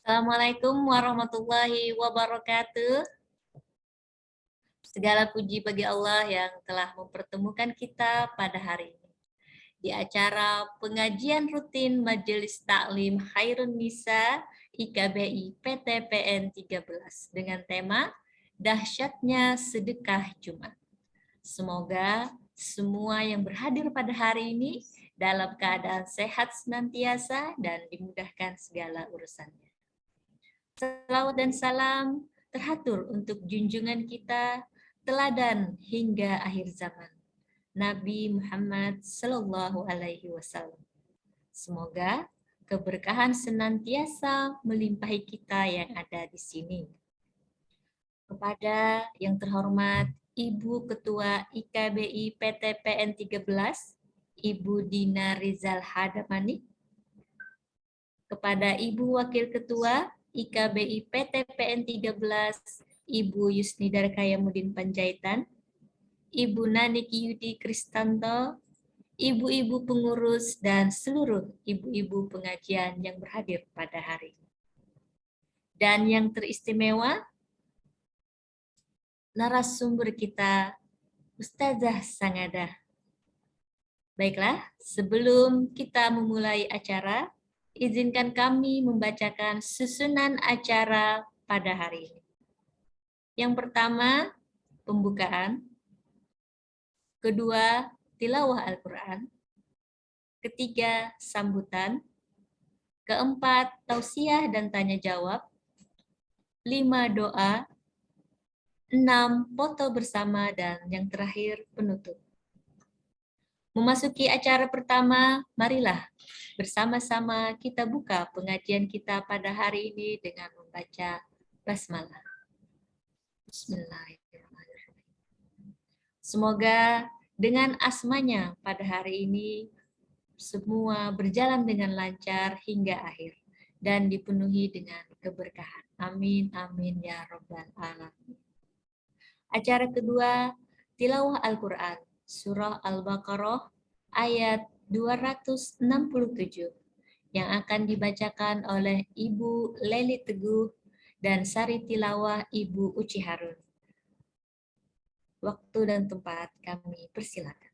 Assalamualaikum warahmatullahi wabarakatuh. Segala puji bagi Allah yang telah mempertemukan kita pada hari ini di acara pengajian rutin Majelis Taklim Khairun Nisa IKBI PTPN 13 dengan tema Dahsyatnya Sedekah Jumat. Semoga semua yang berhadir pada hari ini dalam keadaan sehat senantiasa dan dimudahkan segala urusannya. Salawat dan salam terhatur untuk junjungan kita, teladan hingga akhir zaman, Nabi Muhammad Sallallahu Alaihi Wasallam. Semoga keberkahan senantiasa melimpahi kita yang ada di sini. Kepada yang terhormat Ibu Ketua IKBI PTPN 13, Ibu Dina Rizal Hadamani, kepada Ibu Wakil Ketua IKBI PTPN 13, Ibu Yusni Darkayamudin Panjaitan, Ibu Naniki Yudi Kristanto, ibu-ibu pengurus, dan seluruh ibu-ibu pengajian yang berhadir pada hari ini. Dan yang teristimewa, narasumber kita, Ustazah Sangadah. Baiklah, sebelum kita memulai acara, izinkan kami membacakan susunan acara pada hari ini. Yang pertama, pembukaan. Kedua, tilawah Al-Quran. Ketiga, sambutan. Keempat, tausiah dan tanya jawab. 5, doa. 6, foto bersama. Dan yang terakhir, penutup. Memasuki acara pertama, marilah bersama-sama kita buka pengajian kita pada hari ini dengan membaca basmalah. Bismillahirrahmanirrahim. Semoga dengan asmanya pada hari ini semua berjalan dengan lancar hingga akhir dan dipenuhi dengan keberkahan. Amin, amin ya robbal alamin. Acara kedua, tilawah Al-Quran, surah Al-Baqarah ayat 267 yang akan dibacakan oleh Ibu Leli Teguh dan sari tilawah Ibu Uci Harun. Waktu dan tempat kami persilakan.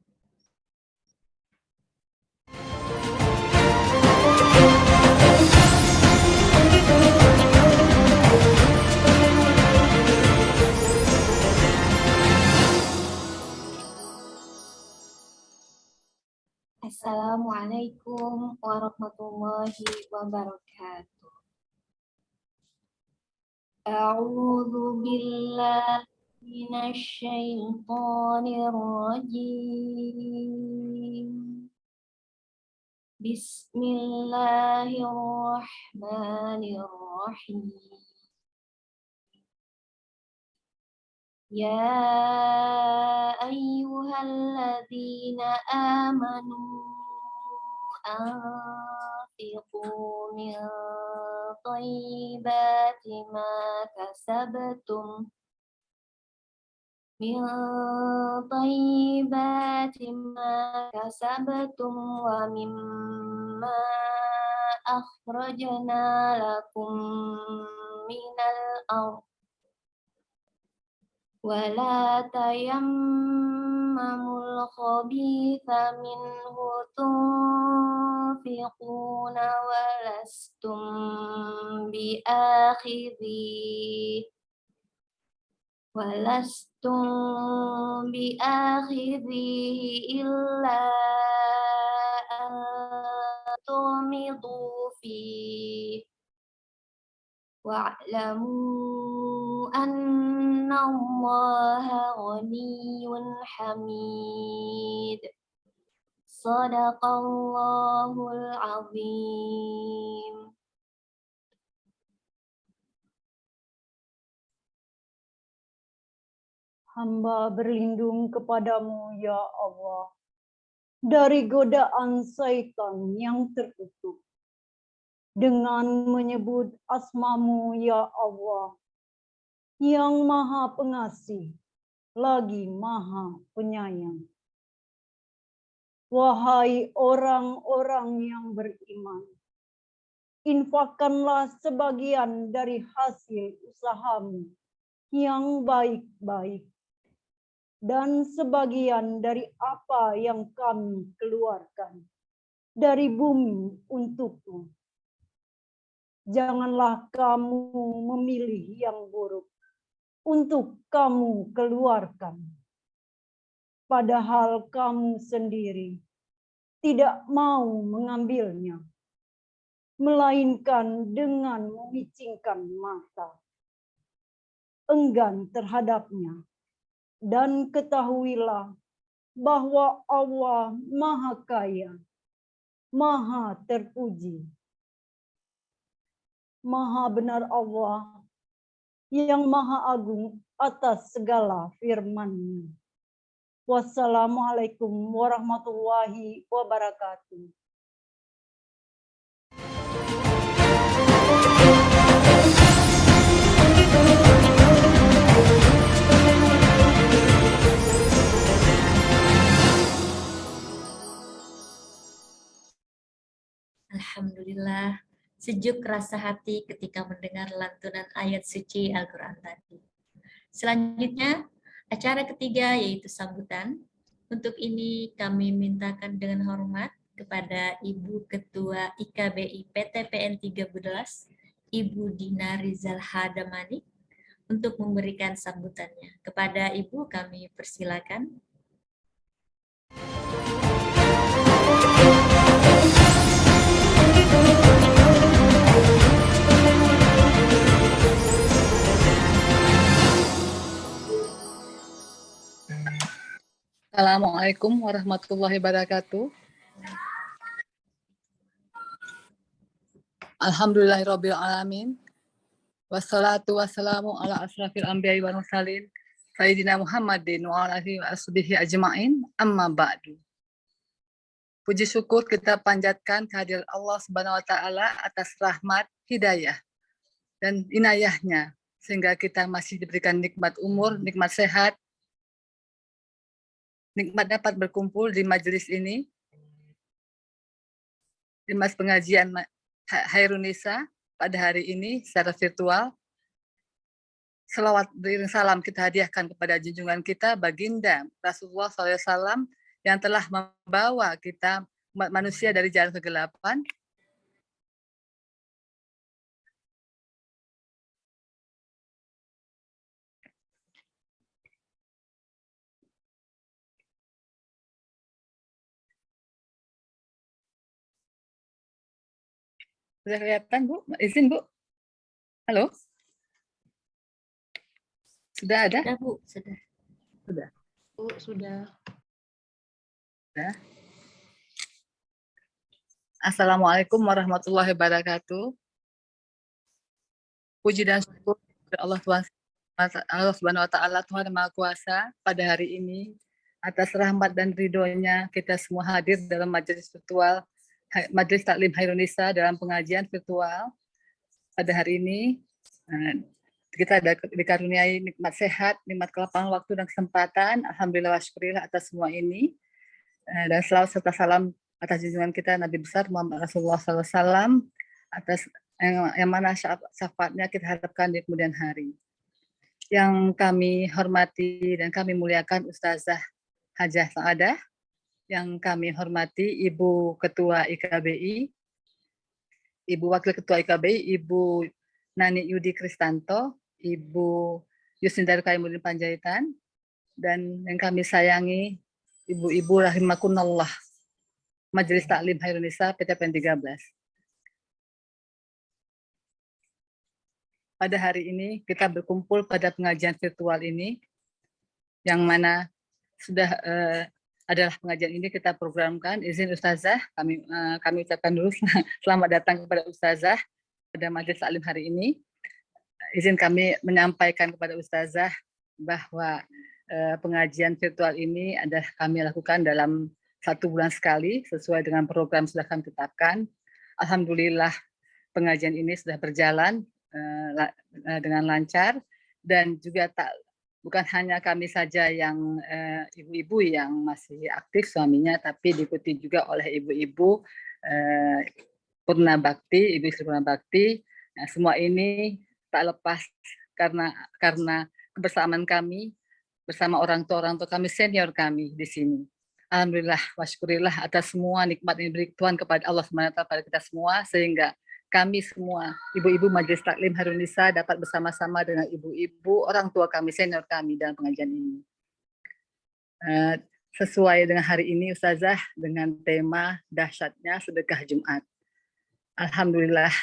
Assalamualaikum warahmatullahi wabarakatuh. A'udzu billahi minasyaitonir rajim. Bismillahirrahmanirrahim. Ya ayyuhalladzina amanu anfiqu min thayyibati ma kasabtum wa mimma akhrajna lakum minal ardh wa la tayammamul khabitha minhu tunfiquna wa lastum bi'akhidhihi illa an tumidu fihi wa'lamu anna Allaha ghaniyyun hamid. Shadaqallahul azim. Hamba berlindung kepadamu, ya Allah, dari godaan syaitan yang terkutuk. Dengan menyebut asmamu, ya Allah, yang maha pengasih, lagi maha penyayang. Wahai orang-orang yang beriman, infakkanlah sebagian dari hasil usahamu yang baik-baik, dan sebagian dari apa yang kami keluarkan dari bumi untukmu. Janganlah kamu memilih yang buruk untuk kamu keluarkan, padahal kamu sendiri tidak mau mengambilnya, melainkan dengan memicingkan mata, enggan terhadapnya. Dan ketahuilah bahwa Allah Maha Kaya, Maha Terpuji, Maha Benar Allah yang Maha Agung atas segala firman-Nya. Wassalamualaikum warahmatullahi wabarakatuh. Alhamdulillah, sejuk rasa hati ketika mendengar lantunan ayat suci Al-Quran tadi. Selanjutnya, acara ketiga yaitu sambutan. Untuk ini kami mintakan dengan hormat kepada Ibu Ketua IKBI PTPN 13, Ibu Dina Rizal Hadamani, untuk memberikan sambutannya. Kepada Ibu kami persilakan. Assalamualaikum warahmatullahi wabarakatuh. Alhamdulillahirabbil alamin. Wassalatu wassalamu ala asrafil anbiya'i wal mursalin sayyidina Muhammadin wa ala alihi wa ashabihi ajmain. Amma ba'du. Puji syukur kita panjatkan kehadirat Allah Subhanahu wa taala atas rahmat, hidayah dan inayahnya sehingga kita masih diberikan nikmat umur, nikmat sehat, nikmat dapat berkumpul di majelis ini, di Mas Pengajian Khairun Nisa pada hari ini secara virtual. Selawat beriring salam kita hadiahkan kepada junjungan kita Baginda Rasulullah SAW yang telah membawa kita umat manusia dari jalan kegelapan Sudah kelihatan, Bu? Izin, Bu. Halo? Sudah ada? Sudah, Bu, sudah. Sudah. Bu, sudah. Sudah. Assalamualaikum warahmatullahi wabarakatuh. Puji dan syukur kepada Allah Subhanahu wa taala, Tuhan yang Maha Kuasa, pada hari ini atas rahmat dan ridhonya kita semua hadir dalam majelis virtual Majelis Taklim Khairun Nisa dalam pengajian virtual pada hari ini. Kita dikaruniai nikmat sehat, nikmat kelapangan waktu dan kesempatan. Alhamdulillah wa syukurillah atas semua ini. Dan selawat serta salam atas junjungan kita Nabi besar Muhammad Rasulullah SAW atas yang mana syafaatnya kita harapkan di kemudian hari. Yang kami hormati dan kami muliakan Ustazah Hajah Sa'adah, yang kami hormati Ibu Ketua IKBI, Ibu Wakil Ketua IKBI, Ibu Nani Yudi Kristanto, Ibu Yusindar Kaimuddin Panjaitan, dan yang kami sayangi Ibu-Ibu rahimakumullah, Majelis Taklim Khairun Nisa PTPN 13. Pada hari ini kita berkumpul pada pengajian virtual ini, yang mana sudah adalah pengajian ini kita programkan. Izin Ustazah, kami ucapkan dulu selamat datang kepada Ustazah pada majelis taklim hari ini. Izin kami menyampaikan kepada Ustazah bahwa pengajian virtual ini adalah kami lakukan dalam 1 bulan sekali sesuai dengan program sudah kami tetapkan. Alhamdulillah pengajian ini sudah berjalan dengan lancar, dan juga bukan hanya kami saja yang ibu-ibu yang masih aktif suaminya, tapi diikuti juga oleh ibu-ibu Purna Bakti, Ibu Istri Purna Bakti. Nah, semua ini tak lepas karena kebersamaan kami bersama orang tua kami, senior kami di sini. Alhamdulillah, wasyukurillah atas semua nikmat yang diberi Tuhan kepada Allah SWT pada kita semua, sehingga kami semua, ibu-ibu Majelis Taklim Hairun Nisa dapat bersama-sama dengan ibu-ibu orang tua kami, senior kami dalam pengajian ini. Sesuai dengan hari ini Ustazah, dengan tema dahsyatnya sedekah Jumat. Alhamdulillah,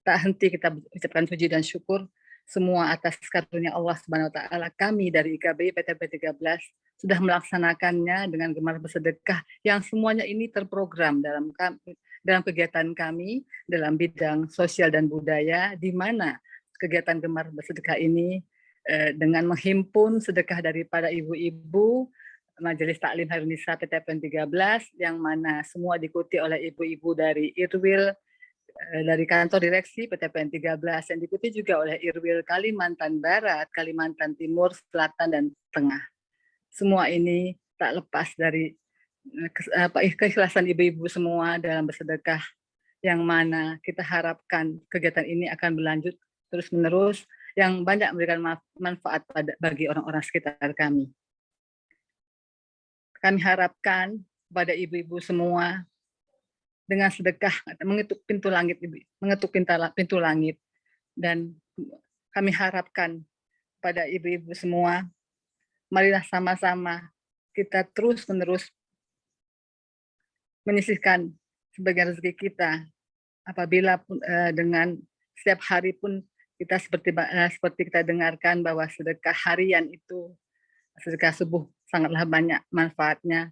tak henti kita ucapkan puji dan syukur semua atas karunia Allah Subhanahu wa taala. Kami dari IKBI PTP 13 sudah melaksanakannya dengan gemar bersedekah yang semuanya ini terprogram dalam kegiatan kami dalam bidang sosial dan budaya, di mana kegiatan gemar bersedekah ini dengan menghimpun sedekah daripada ibu-ibu Majelis Taklim Hairun Nisa PTPN 13 yang mana semua diikuti oleh ibu-ibu dari Irwil, dari kantor direksi PTPN 13 yang diikuti juga oleh Irwil Kalimantan Barat, Kalimantan Timur, Selatan, dan Tengah. Semua ini tak lepas dari keikhlasan ibu-ibu semua dalam bersedekah, yang mana kita harapkan kegiatan ini akan berlanjut terus-menerus, yang banyak memberikan manfaat bagi orang-orang sekitar kami. Kami harapkan kepada ibu-ibu semua dengan sedekah mengetuk pintu langit, dan kami harapkan pada ibu-ibu semua, marilah sama-sama kita terus-menerus menyisihkan sebagian rezeki kita, apabila dengan setiap hari pun kita seperti kita dengarkan bahwa sedekah harian itu, sedekah subuh sangatlah banyak manfaatnya.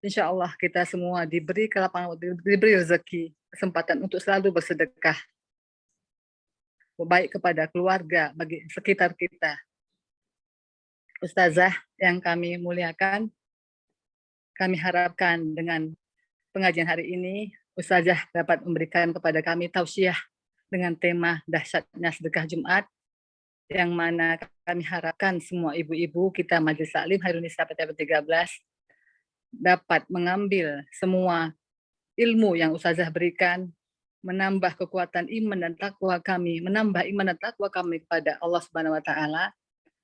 Insya Allah kita semua diberi kelapangan, diberi rezeki, kesempatan untuk selalu bersedekah, baik kepada keluarga, bagi sekitar kita. Ustazah yang kami muliakan, kami harapkan dengan pengajian hari ini, Ustazah dapat memberikan kepada kami tausiah dengan tema dahsyatnya sedekah Jumat, yang mana kami harapkan semua ibu-ibu kita Majelis Taklim Hairun Nisa PTP 13 dapat mengambil semua ilmu yang Ustazah berikan, menambah kekuatan iman dan takwa kami, menambah iman dan takwa kami kepada Allah Subhanahu wa taala,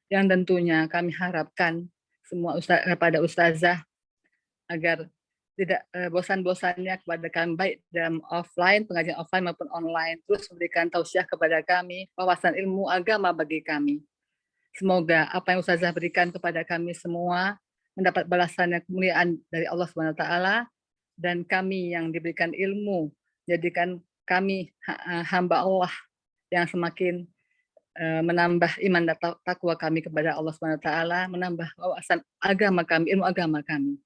yang tentunya kami harapkan semua pada Ustazah agar tidak bosan-bosannya kepada kami, baik dalam offline, pengajian offline maupun online, terus memberikan tausiah kepada kami, wawasan ilmu agama bagi kami. Semoga apa yang Ustazah berikan kepada kami semua mendapat balasan yang kemuliaan dari Allah Subhanahu wa taala, dan kami yang diberikan ilmu jadikan kami hamba Allah yang semakin menambah iman dan takwa kami kepada Allah Subhanahu wa taala, menambah wawasan agama kami, ilmu agama kami.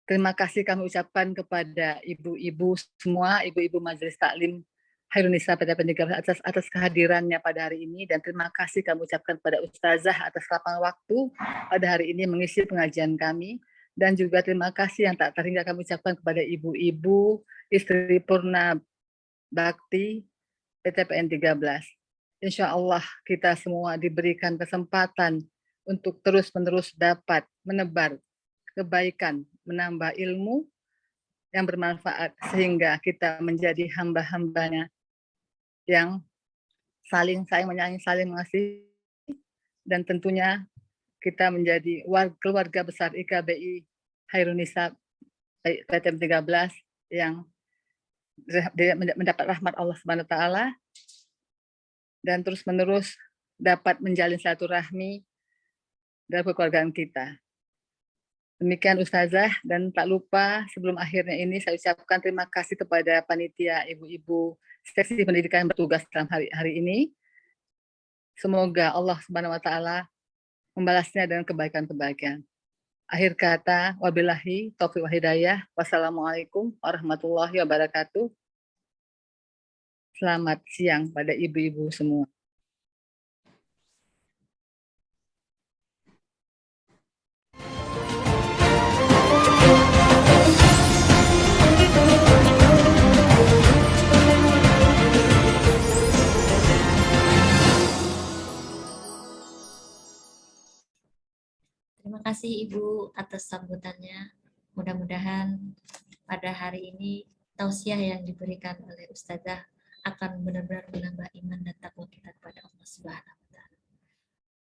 Terima kasih kami ucapkan kepada ibu-ibu semua, ibu-ibu Majelis Taklim Hairun Nisa PTP 13 atas kehadirannya pada hari ini, dan terima kasih kami ucapkan kepada Ustazah atas lapang waktu pada hari ini mengisi pengajian kami, dan juga terima kasih yang tak terhingga kami ucapkan kepada ibu-ibu Istri Purna Bakti PTPN 13. Insya Allah kita semua diberikan kesempatan untuk terus-menerus dapat menebar kebaikan, menambah ilmu yang bermanfaat, sehingga kita menjadi hamba-hambanya yang saling menyayangi, saling mengasihi, dan tentunya kita menjadi keluarga besar IKBI Hairun Nisa PTP 13 yang mendapat rahmat Allah Subhanahu wa taala, dan terus-menerus dapat menjalin silaturahmi dalam kekeluargaan kita. Demikian Ustazah, dan tak lupa sebelum akhirnya ini saya ucapkan terima kasih kepada panitia ibu-ibu seksi pendidikan yang bertugas dalam hari ini. Semoga Allah Subhanahu wa taala membalasnya dengan kebaikan-kebaikan. Akhir kata, wabillahi taufiq wal hidayah. Wassalamualaikum warahmatullahi wabarakatuh. Selamat siang pada ibu-ibu semua. Terima kasih Ibu atas sambutannya. Mudah-mudahan pada hari ini tausiah yang diberikan oleh Ustazah akan benar-benar menambah iman dan takwa kita kepada Allah Subhanahu wa taala.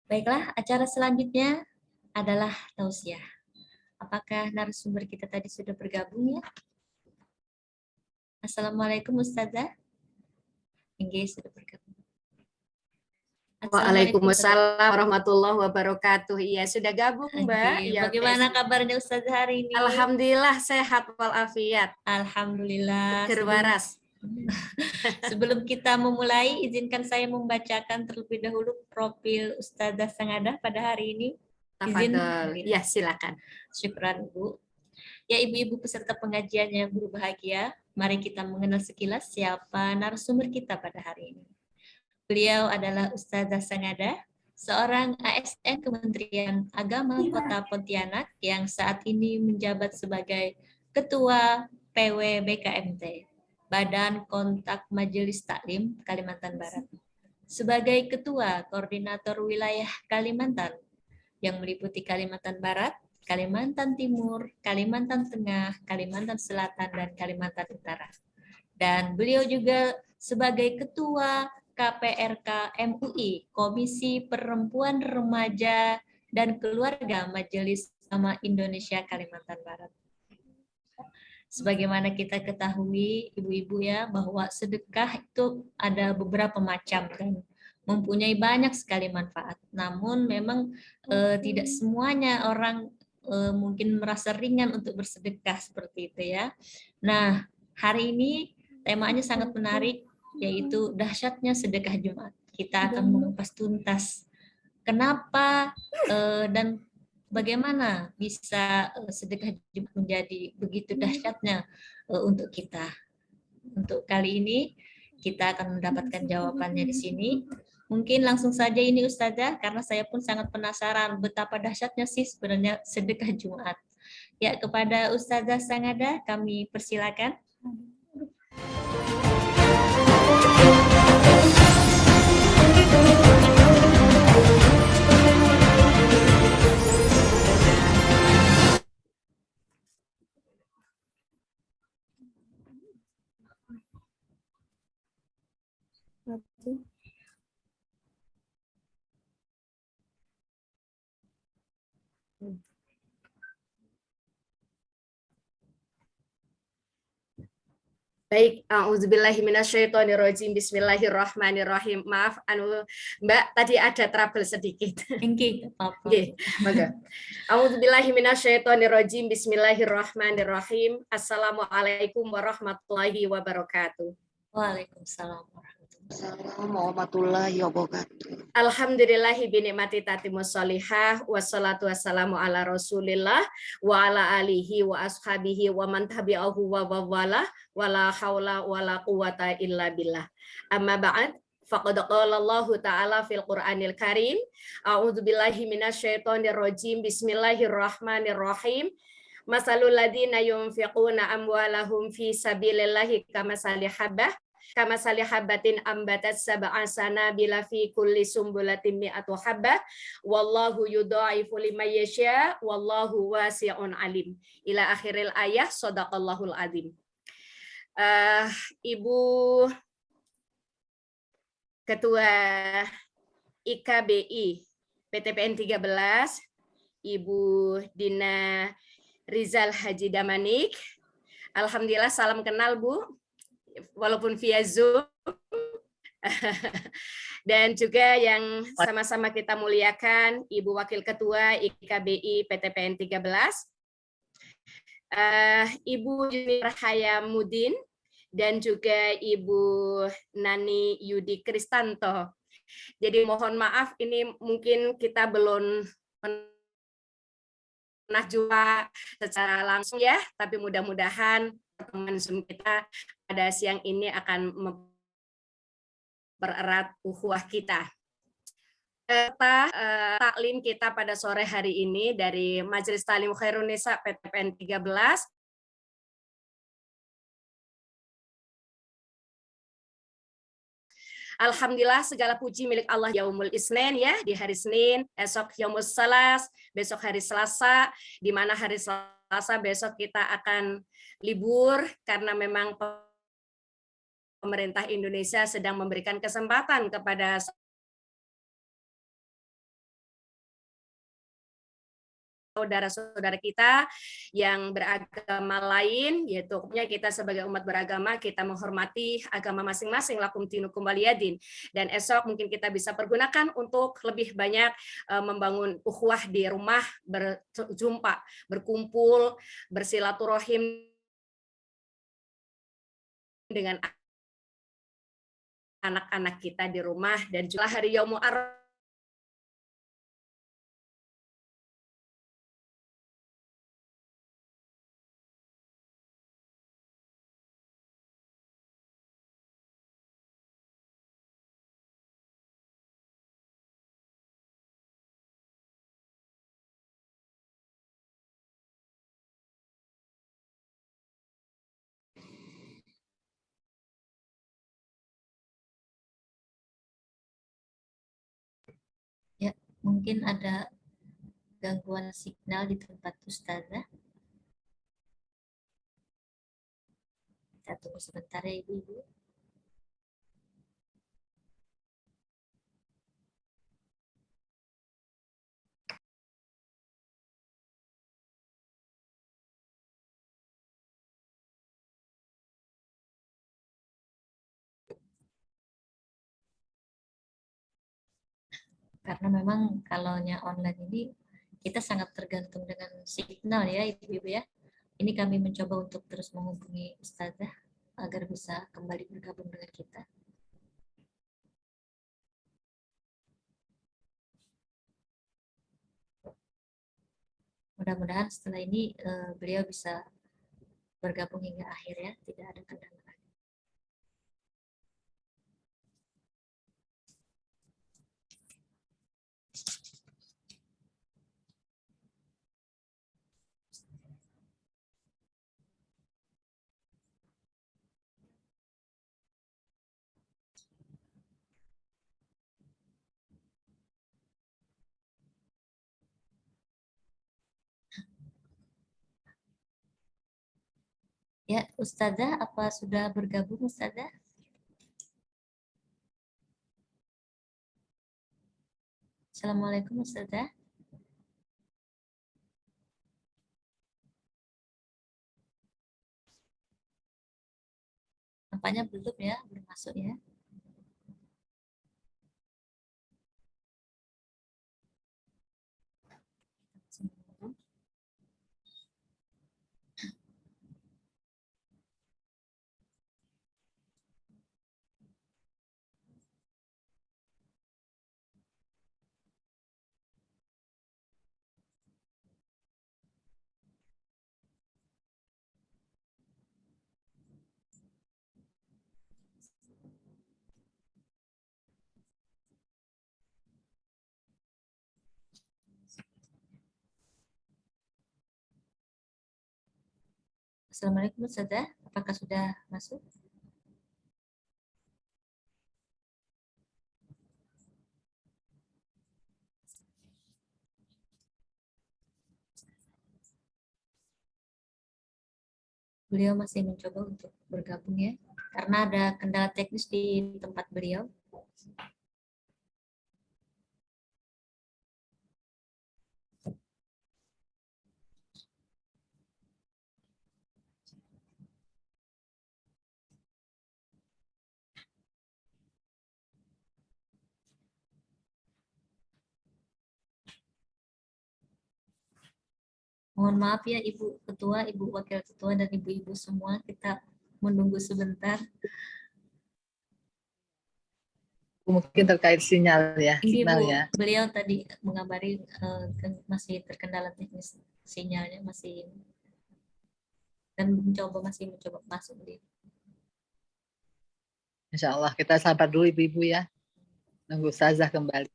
Baiklah, acara selanjutnya adalah tausiah. Apakah narasumber kita tadi sudah bergabung ya? Assalamualaikum Ustazah. Enggak, sudah bergabung. Waalaikumsalam warahmatullahi wabarakatuh. Iya, sudah gabung, Mbak. Oke, Ya, bagaimana kabarnya Ustazah hari ini? Alhamdulillah sehat walafiat. Alhamdulillah. Seger waras. Sebelum kita memulai, izinkan saya membacakan terlebih dahulu profil Ustazah Sangadah pada hari ini. Izin? Tafadhol. Ya, silakan. Syukran, Bu. Ya, ibu-ibu peserta pengajian yang berbahagia, mari kita mengenal sekilas siapa narasumber kita pada hari ini. Beliau adalah Ustazah Sangadah, seorang ASN Kementerian Agama Kota Pontianak yang saat ini menjabat sebagai Ketua PW BKMT, Badan Kontak Majelis Taklim Kalimantan Barat. Sebagai Ketua Koordinator Wilayah Kalimantan yang meliputi Kalimantan Barat, Kalimantan Timur, Kalimantan Tengah, Kalimantan Selatan, dan Kalimantan Utara. Dan beliau juga sebagai Ketua KPRK MUI, Komisi Perempuan Remaja dan Keluarga Majelis Ulama Indonesia Kalimantan Barat. Sebagaimana kita ketahui, ibu-ibu ya, bahwa sedekah itu ada beberapa macam dan mempunyai banyak sekali manfaat. Namun memang tidak semuanya orang mungkin merasa ringan untuk bersedekah seperti itu ya. Nah, hari ini temanya sangat menarik, yaitu dahsyatnya sedekah Jumat. Kita akan mengupas tuntas kenapa dan bagaimana bisa sedekah Jumat menjadi begitu dahsyatnya untuk kita. Untuk kali ini kita akan mendapatkan jawabannya di sini. Mungkin langsung saja ini Ustazah, karena saya pun sangat penasaran betapa dahsyatnya sih sebenarnya sedekah Jumat. Ya, kepada Ustazah Sangadah kami persilakan. Baik, auzubillahi minasyaitonirrajim. Bismillahirrahmanirrahim. Maaf, Mbak, tadi ada trouble sedikit. Enggak apa-apa. Nggih, monggo. Auzubillahi minasyaitonirrajim. Bismillahirrahmanirrahim. Assalamualaikum warahmatullahi wabarakatuh. Waalaikumsalam warahmatullahi wabarakatuh. Alhamdulillahi binikmati tatimus sholihah, wassalatu wassalamu ala rasulillah wa ala alihi wa ashabihi wa man tabi'ahu wa wawalah wa la hawla wa la quwata illa billah. Amma ba'd, faqad qala Allahu ta'ala fil Qur'anil Karim, a'udzu billahi minasyaitonir rajim, bismillahirrahmanirrahim. Masalul ladzina yunfiquna amwalahum fi sabilillahi kamasali habatin ambatat sab'a sanabila fi kulli sumbulatin mi'atu habbah wallahu yudha'ifu liman yasha wallahu wasi'un alim. Ila akhiril ayah, shadaqallahul azim. Ibu Ketua IKBI PTPN 13, Ibu Dina Rizal Haji Damanik. Alhamdulillah, salam kenal Bu, walaupun via Zoom. Dan juga yang sama-sama kita muliakan Ibu Wakil Ketua IKBI PTPN 13, Ibu Yuni Rahayamudin, dan juga Ibu Nani Yudi Kristanto. Jadi mohon maaf, ini mungkin kita belum pernah jumpa secara langsung ya, tapi mudah-mudahan teman Zoom kita pada siang ini akan mempererat ukhuwah kita. Taklim kita pada sore hari ini dari Majelis Taklim Khairun Nisa PTPN 13. Alhamdulillah, segala puji milik Allah. Yaumul Isnin ya, di hari Senin, esok Yaumul Salas, besok hari Selasa, di mana hari Selasa Selasa besok kita akan libur karena memang pemerintah Indonesia sedang memberikan kesempatan kepada saudara-saudara kita yang beragama lain, yaitu kita sebagai umat beragama, kita menghormati agama masing-masing, lakum dinukum waliyadin. Dan esok mungkin kita bisa pergunakan untuk lebih banyak membangun ukhuwah di rumah, berjumpa, berkumpul, bersilaturahim dengan anak-anak kita di rumah, dan juga hari Yaumul Arafah Ya, mungkin ada gangguan signal di tempat Ustazah. Kita tunggu sebentar ya Ibu-Ibu. Karena memang kalaunya online ini kita sangat tergantung dengan signal ya Ibu-Ibu ya. Ini kami mencoba untuk terus menghubungi Ustazah agar bisa kembali bergabung dengan kita. Mudah-mudahan setelah ini beliau bisa bergabung hingga akhir ya, tidak ada kendala. Ya, Ustazah, apa sudah bergabung Ustazah? Assalamualaikum Ustazah. Nampaknya belum ya, belum masuk ya. Assalamualaikum Ustazah, apakah sudah masuk? Beliau masih mencoba untuk bergabung ya, karena ada kendala teknis di tempat beliau. Mohon maaf ya Ibu Ketua, Ibu Wakil Ketua, dan Ibu-Ibu semua, kita menunggu sebentar. Mungkin terkait sinyal ya. Ini Signal Bu, ya. beliau tadi mengabari masih terkendala teknis sinyalnya, masih dan masih mencoba masuk di. Insya Allah kita sabar dulu Ibu-Ibu ya. Nunggu Ustazah kembali.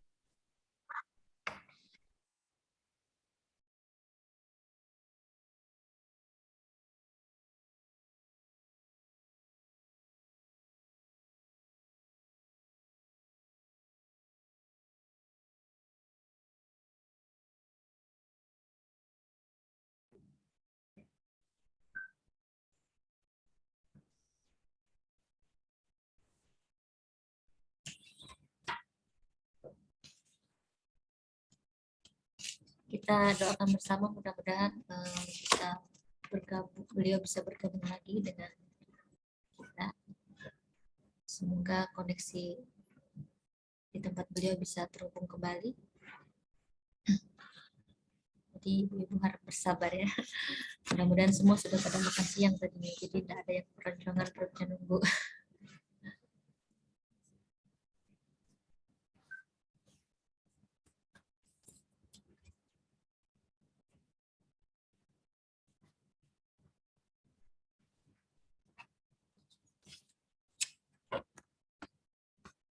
kita doakan bersama mudah-mudahan beliau bisa bergabung lagi dengan kita. Semoga koneksi di tempat beliau bisa terhubung kembali. Jadi ibu harap bersabar ya. Mudah-mudahan semua sudah pada makan siang tadi, jadi tidak ada yang keroncongan perutnya nunggu.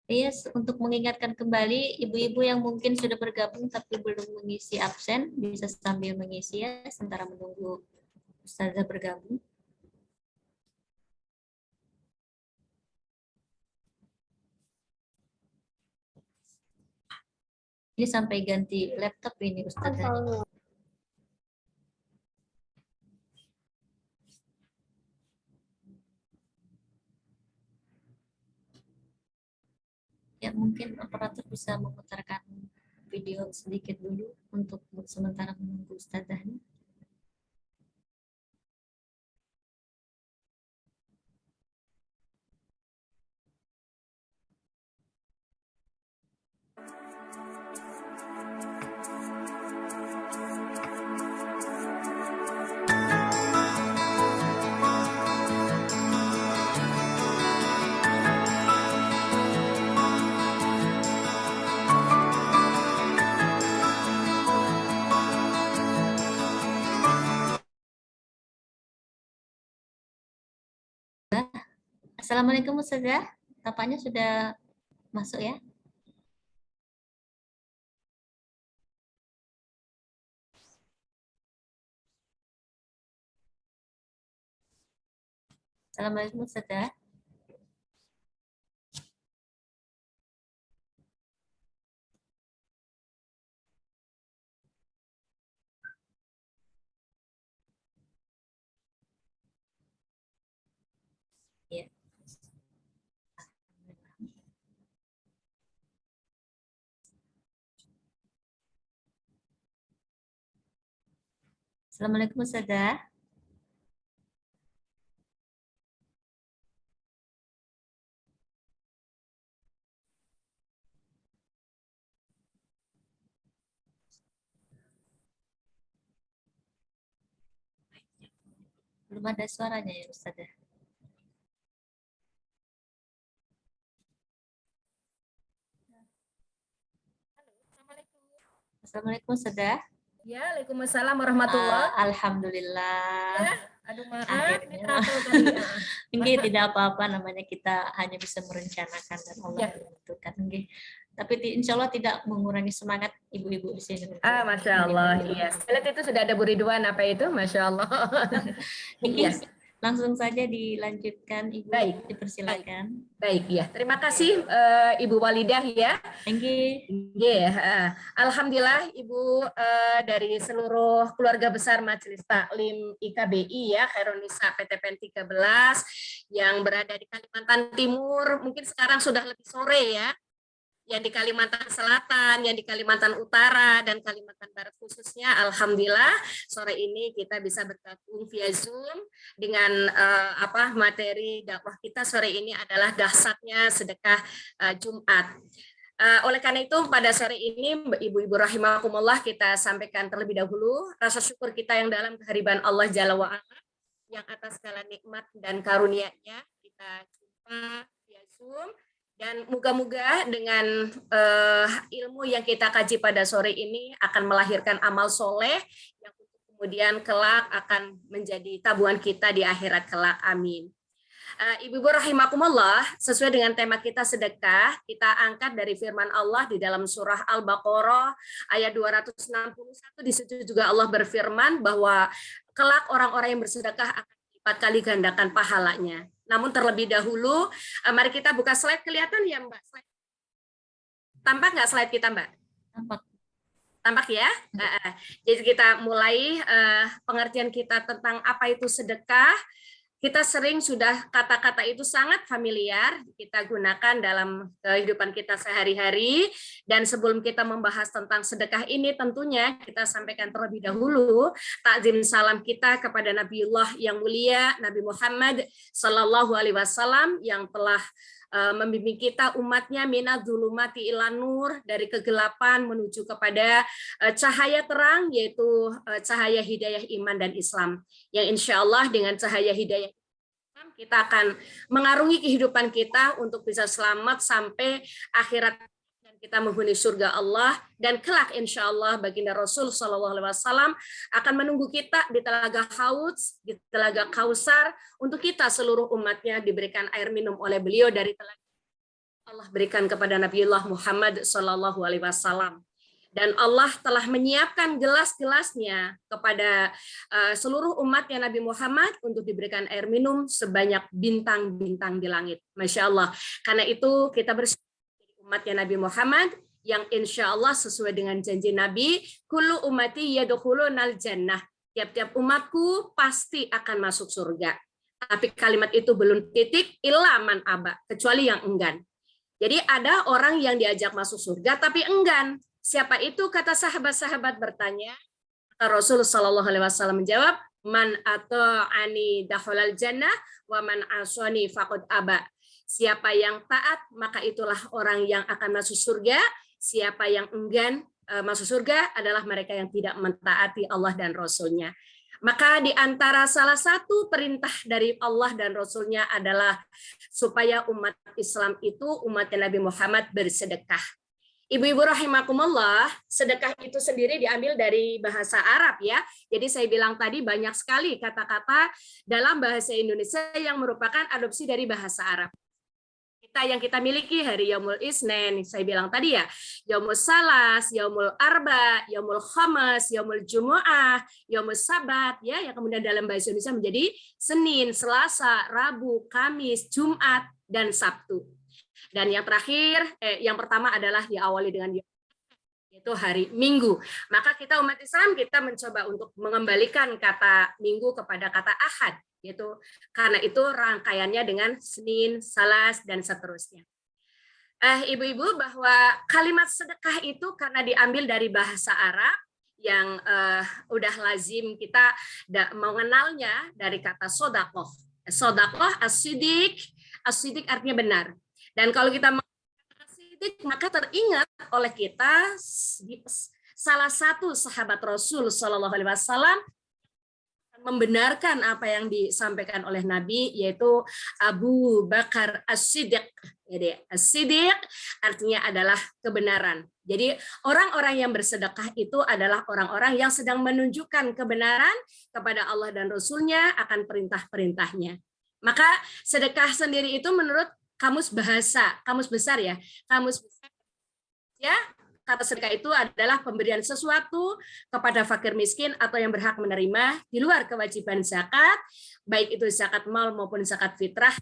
Yes, untuk mengingatkan kembali ibu-ibu yang mungkin sudah bergabung tapi belum mengisi absen, bisa sambil mengisi ya, sementara menunggu Ustazah bergabung. Ini sampai ganti laptop ini Ustazah. Ya, mungkin operator bisa memutarkan video sedikit dulu untuk sementara menunggu Ustazahnya. Assalamualaikum Ustazah, tampaknya sudah masuk ya. Assalamualaikum Ustazah. Ya. Assalamualaikum Ustazah. Belum ada suaranya ya Ustazah. Assalamualaikum Ustazah. Ya, Waalaikumsalam warahmatullahi. Alhamdulillah. Ya, aduh maaf. Akhirnya. Enggak, tidak apa-apa, namanya kita hanya bisa merencanakan dan Allah Ya. menentukan. Tapi insya Allah tidak mengurangi semangat ibu-ibu di sini. Masya Allah, iya. Saya lihat itu sudah ada Bu Ridwan, apa itu? Masya Allah. Mungkin Iya. langsung saja dilanjutkan Ibu, Baik. dipersilakan. Baik, ya. Terima kasih Ibu Walidah ya. Thank you. Alhamdulillah Ibu dari seluruh keluarga besar Majelis Taklim IKBI ya, Khairun Nisa PTPN 13 yang berada di Kalimantan Timur, mungkin sekarang sudah lebih sore ya. Yang di Kalimantan Selatan, yang di Kalimantan Utara, dan Kalimantan Barat khususnya, alhamdulillah sore ini kita bisa bergabung via Zoom dengan materi dakwah kita sore ini adalah dahsyatnya sedekah Jumat. Oleh karena itu pada sore ini ibu-ibu rahimakumullah kita sampaikan terlebih dahulu rasa syukur kita yang dalam kehadiran Allah Jalla wa'ala yang atas segala nikmat dan karunia-Nya kita jumpa via Zoom. Dan moga-moga dengan ilmu yang kita kaji pada sore ini akan melahirkan amal soleh yang kemudian kelak akan menjadi tabungan kita di akhirat kelak. Amin. Ibu-ibu rahimakumullah, sesuai dengan tema kita sedekah, kita angkat dari firman Allah di dalam surah Al-Baqarah ayat 261. Di situ juga Allah berfirman bahwa kelak orang-orang yang bersedekah akan 4 kali gandakan pahalanya. Namun terlebih dahulu, mari kita buka slide. Kelihatan ya Mbak? Tampak nggak slide kita Mbak? Tampak. Tampak ya? Jadi kita mulai pengertian kita tentang apa itu sedekah. kita sering sudah kata-kata itu sangat familiar kita gunakan dalam kehidupan kita sehari-hari. Dan sebelum kita membahas tentang sedekah ini, tentunya kita sampaikan terlebih dahulu takzim salam kita kepada Nabiullah yang mulia Nabi Muhammad Sallallahu Alaihi Wasallam yang telah membimbing kita umatnya minadzulumati ilan nur, dari kegelapan menuju kepada cahaya terang, yaitu cahaya hidayah iman dan Islam, yang insya Allah dengan cahaya hidayah kita akan mengarungi kehidupan kita untuk bisa selamat sampai akhirat dan kita menghuni surga Allah. Dan kelak insya Allah baginda Rasul Shallallahu Alaihi Wasallam akan menunggu kita di telaga Hauds, di telaga Kausar, untuk kita seluruh umatnya diberikan air minum oleh beliau dari telaga Allah berikan kepada Nabiullah Muhammad Shallallahu Alaihi Wasallam. Dan Allah telah menyiapkan gelas-gelasnya kepada seluruh umatnya Nabi Muhammad untuk diberikan air minum sebanyak bintang-bintang di langit. Masya Allah. Karena itu kita bersyukur umatnya Nabi Muhammad yang insya Allah sesuai dengan janji Nabi, kullu ummati yadkhulunal jannah. Tiap-tiap umatku pasti akan masuk surga. Tapi kalimat itu belum titik, illa man aba, kecuali yang enggan. Jadi ada orang yang diajak masuk surga tapi enggan. Siapa itu? Kata sahabat-sahabat bertanya. Rasul Shallallahu Alaihi Wasallam menjawab, man ata'ani dakhalal jannah wa man asani faqad aba. Siapa yang taat maka itulah orang yang akan masuk surga. Siapa yang enggan masuk surga adalah mereka yang tidak mentaati Allah dan Rasul-Nya. Maka di antara salah satu perintah dari Allah dan Rasul-Nya adalah supaya umat Islam itu, umatnya Nabi Muhammad, bersedekah. Ibu-ibu rahimakumullah, sedekah itu sendiri diambil dari bahasa Arab ya. Jadi saya bilang tadi banyak sekali kata-kata dalam bahasa Indonesia yang merupakan adopsi dari bahasa Arab. Yang kita miliki hari Yaumul Isnin, saya bilang tadi ya, Yaumul Salas, Yaumul Arba, Yaumul Khamis, Yaumul Jumu'ah, Yaumul Sabat, ya, yang kemudian dalam bahasa Indonesia menjadi Senin, Selasa, Rabu, Kamis, Jumat, dan Sabtu. Dan yang terakhir, yang pertama adalah diawali dengan yaitu hari Minggu. Maka kita umat Islam kita mencoba untuk mengembalikan kata Minggu kepada kata Ahad, yaitu karena itu rangkaiannya dengan Senin, Salas, dan seterusnya. Ibu-ibu, bahwa kalimat sedekah itu karena diambil dari bahasa Arab yang udah lazim kita mengenalnya dari kata sodakoh. Sodakoh, as-sidik artinya benar. Dan kalau kita mengatakan sidik, maka teringat oleh kita salah satu sahabat Rasul Shallallahu Alaihi Wasallam membenarkan apa yang disampaikan oleh Nabi, yaitu Abu Bakar As-Siddiq. Jadi As-Siddiq artinya adalah kebenaran. Jadi orang-orang yang bersedekah itu adalah orang-orang yang sedang menunjukkan kebenaran kepada Allah dan Rasul-Nya akan perintah-perintahnya. Maka sedekah sendiri itu menurut kamus bahasa, kamus besar ya, kamus besar ya, kata sedekah itu adalah pemberian sesuatu kepada fakir miskin atau yang berhak menerima di luar kewajiban zakat, baik itu zakat mal maupun zakat fitrah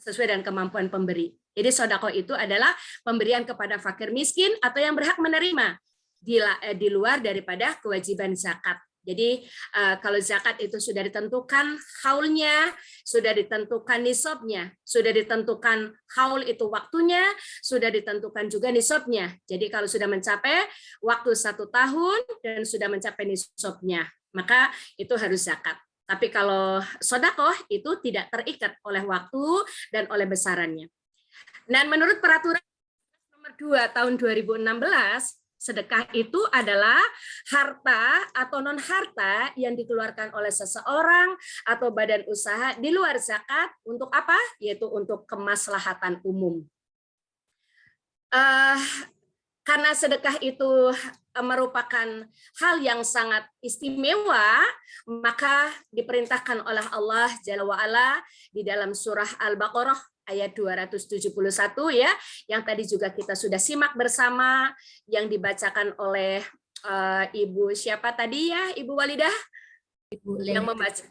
sesuai dengan kemampuan pemberi. Jadi sedekah itu adalah pemberian kepada fakir miskin atau yang berhak menerima di luar daripada kewajiban zakat. Jadi kalau zakat itu sudah ditentukan haulnya, sudah ditentukan nisabnya, sudah ditentukan haul itu waktunya, sudah ditentukan juga nisabnya. Jadi kalau sudah mencapai waktu 1 tahun dan sudah mencapai nisabnya, maka itu harus zakat. Tapi kalau sedekah itu tidak terikat oleh waktu dan oleh besarannya. Dan menurut peraturan nomor 2 tahun 2016, sedekah itu adalah harta atau non-harta yang dikeluarkan oleh seseorang atau badan usaha di luar zakat untuk apa? Yaitu untuk kemaslahatan umum. Karena sedekah itu merupakan hal yang sangat istimewa, maka diperintahkan oleh Allah Jalla wa'ala di dalam surah Al-Baqarah ayat 271 ya, yang tadi juga kita sudah simak bersama, yang dibacakan oleh Ibu siapa tadi ya, Ibu Walidah? Ibu yang membaca,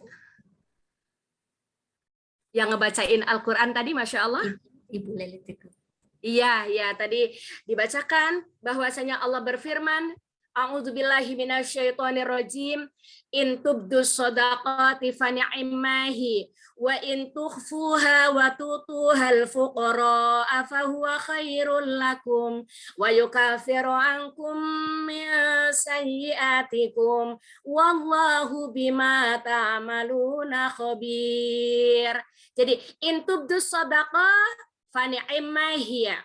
yang ngebacain Al-Quran tadi, Masya Allah. Ibu Lelit itu. Iya, ya tadi dibacakan bahwasanya Allah berfirman, A'udzubillahi minasyaitonirrajim. In tubdus shadaqati fa ni'mahi wa in tukhfuha wa tutuhal fuqara fa huwa khairul lakum wa yukaffiru ankum min sayyi'atikum wallahu bima ta'maluna khabir. Jadi in tubdus shadaqah fa ni'mahi.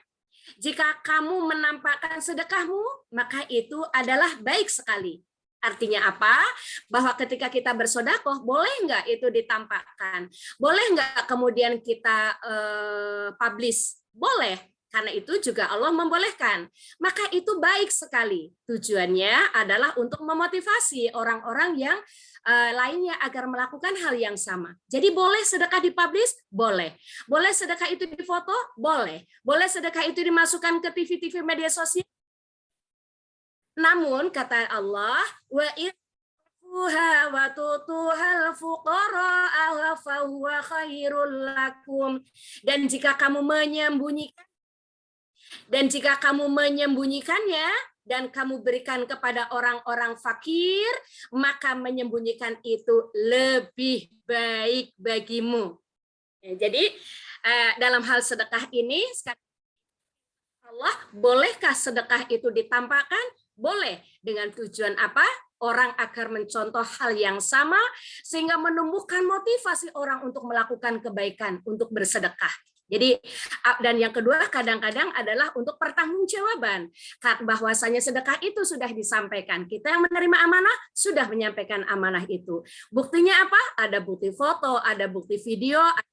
Jika kamu menampakkan sedekahmu, maka itu adalah baik sekali. Artinya apa? Bahwa ketika kita bersedekah, boleh nggak itu ditampakkan? Boleh nggak kemudian kita publish? Boleh, karena itu juga Allah membolehkan. Maka itu baik sekali. Tujuannya adalah untuk memotivasi orang-orang yang lainnya agar melakukan hal yang sama. Jadi boleh sedekah dipublish? Boleh. Boleh sedekah itu difoto? Boleh. Boleh sedekah itu dimasukkan ke TV-TV media sosial? Namun kata Allah, wa wa tutuhal fuqara fa huwa khairul lakum. Dan jika kamu menyembunyikannya dan kamu berikan kepada orang-orang fakir, maka menyembunyikan itu lebih baik bagimu. Jadi dalam hal sedekah ini, Allah, bolehkah sedekah itu ditampakkan? Boleh. Dengan tujuan apa? Orang agar mencontoh hal yang sama sehingga menumbuhkan motivasi orang untuk melakukan kebaikan, untuk bersedekah. Jadi, dan yang kedua kadang-kadang adalah untuk pertanggungjawaban. Bahwasanya sedekah itu sudah disampaikan. Kita yang menerima amanah sudah menyampaikan amanah itu. Buktinya apa? Ada bukti foto, ada bukti video, ada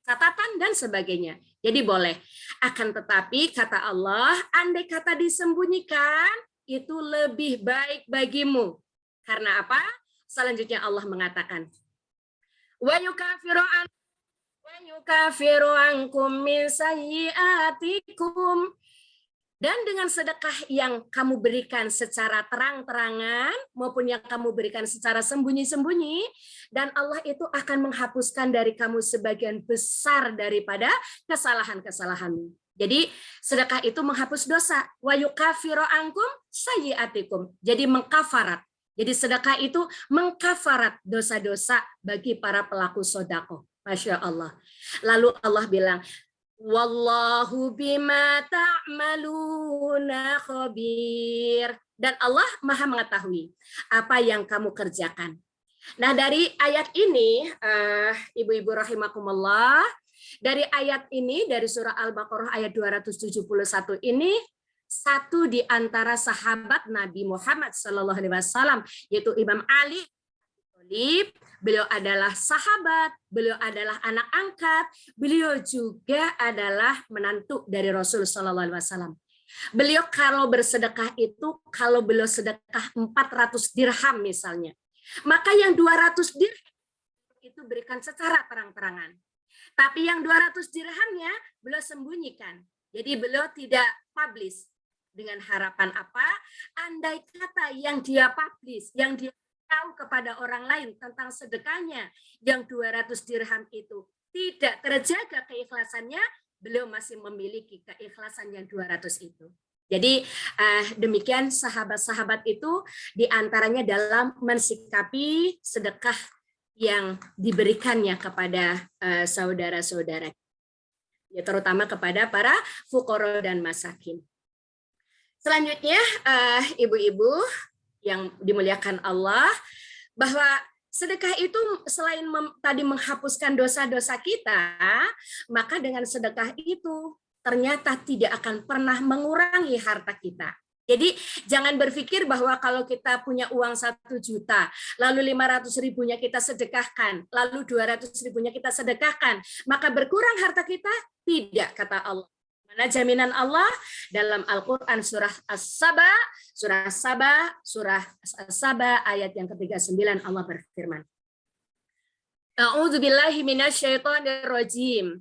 catatan dan sebagainya. Jadi boleh. Akan tetapi kata Allah, andai kata disembunyikan, itu lebih baik bagimu. Karena apa? Selanjutnya Allah mengatakan, wa yukaffiru ankum min sayyi'atikum. Dan dengan sedekah yang kamu berikan secara terang-terangan maupun yang kamu berikan secara sembunyi-sembunyi, dan Allah itu akan menghapuskan dari kamu sebagian besar daripada kesalahan-kesalahanmu. Jadi sedekah itu menghapus dosa. Wa yukaffiru ankum sayyi'atikum. Jadi mengkafarat. Jadi sedekah itu mengkafarat dosa-dosa bagi para pelaku sedekah. Masya Allah. Lalu Allah bilang, wallahu bima ta'maluna khabir. Dan Allah Maha mengetahui apa yang kamu kerjakan. Nah, dari ayat ini, ibu-ibu rahimakumullah, dari ayat ini, dari surah Al-Baqarah ayat 271 ini, satu di antara sahabat Nabi Muhammad SAW, yaitu Imam Ali, beliau adalah sahabat, beliau adalah anak angkat, beliau juga adalah menantu dari Rasul SAW. Beliau kalau bersedekah itu, kalau beliau sedekah 400 dirham misalnya, maka yang 200 dirham itu berikan secara terang-terangan. Tapi yang 200 dirhamnya beliau sembunyikan. Jadi beliau tidak publish. Dengan harapan apa? Andai kata yang dia publish, yang dia tahu kepada orang lain tentang sedekahnya, yang 200 dirham itu tidak terjaga keikhlasannya, beliau masih memiliki keikhlasan yang 200 itu. Jadi demikian sahabat-sahabat itu diantaranya dalam mensikapi sedekah yang diberikannya kepada saudara-saudara, ya, terutama kepada para fuqara dan masakin. Selanjutnya, ibu-ibu yang dimuliakan Allah, bahwa sedekah itu selain tadi menghapuskan dosa-dosa kita, maka dengan sedekah itu ternyata tidak akan pernah mengurangi harta kita. Jadi jangan berpikir bahwa kalau kita punya uang 1 juta, lalu 500 ribunya kita sedekahkan, lalu 200 ribunya kita sedekahkan, maka berkurang harta kita. Tidak, kata Allah. Mana jaminan Allah? Dalam Al-Quran surah As-Saba, surah As-Saba ayat yang ke-39 Allah berfirman. A'udzubillahi minasyaitonirrajim.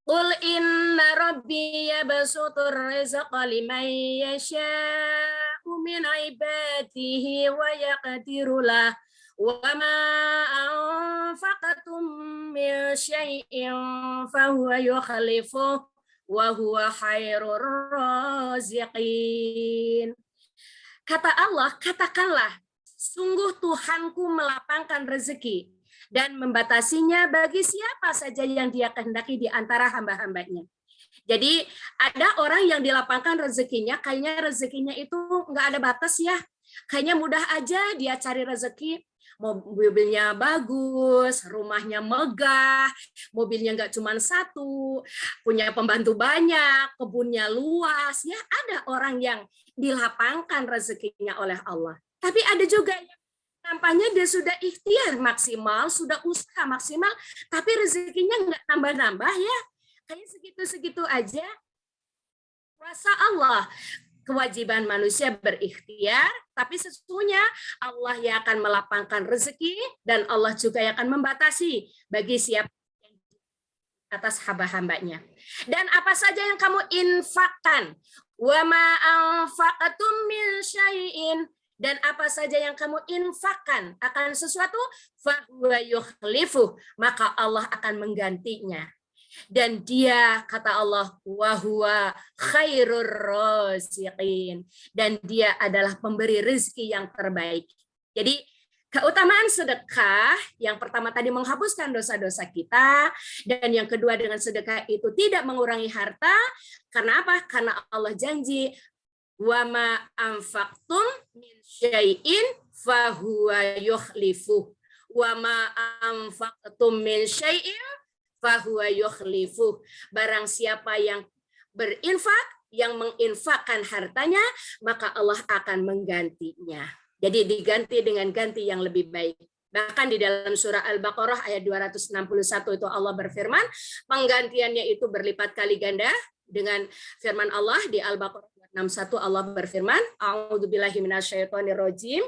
Qul inna rabbi yabsutur rizqa liman yasha'u min ibadihi wa yaqdiru lah wa ma anfaqtum min syai'in fa huwa yukhlifuh wa huwa khairur raziqin. Kata Allah, katakanlah, sungguh Tuhanku melapangkan rezeki dan membatasinya bagi siapa saja yang Dia kehendaki di antara hamba-hambanya. Jadi ada orang yang dilapangkan rezekinya, kayaknya rezekinya itu nggak ada batas ya. Kayaknya mudah aja dia cari rezeki, mobilnya bagus, rumahnya megah, mobilnya nggak cuma satu, punya pembantu banyak, kebunnya luas. Ya ada orang yang dilapangkan rezekinya oleh Allah. Tapi ada juga yang nampaknya dia sudah ikhtiar maksimal, sudah usaha maksimal, tapi rezekinya nggak nambah-nambah ya. Kayak segitu-segitu aja. Kuasa Allah. Kewajiban manusia berikhtiar, tapi sesungguhnya Allah yang akan melapangkan rezeki dan Allah juga yang akan membatasi bagi siapa yang atas hamba-hambanya. Dan apa saja yang kamu infakkan, wa ma anfaqatum min syai'in, dan apa saja yang kamu infakkan akan sesuatu, fa huwa yukhlifuh, maka Allah akan menggantinya. Dan Dia, kata Allah, wa huwa khairur raziqin, dan Dia adalah pemberi rezeki yang terbaik. Jadi keutamaan sedekah, yang pertama tadi menghapuskan dosa-dosa kita, dan yang kedua dengan sedekah itu tidak mengurangi harta. Karena apa? Karena Allah janji, wa ma anfaqtum min syai'in fa huwa yukhlifuh, wa ma anfaqtum min syai'in fahuwa yukhlifuh. Barang siapa yang berinfak, yang menginfakkan hartanya, maka Allah akan menggantinya. Jadi diganti dengan ganti yang lebih baik. Bahkan di dalam surah Al-Baqarah ayat 261 itu Allah berfirman, penggantiannya itu berlipat kali ganda. Dengan firman Allah di Al-Baqarah 61 Allah berfirman, a'udzubillahi minasyaitonirrajim.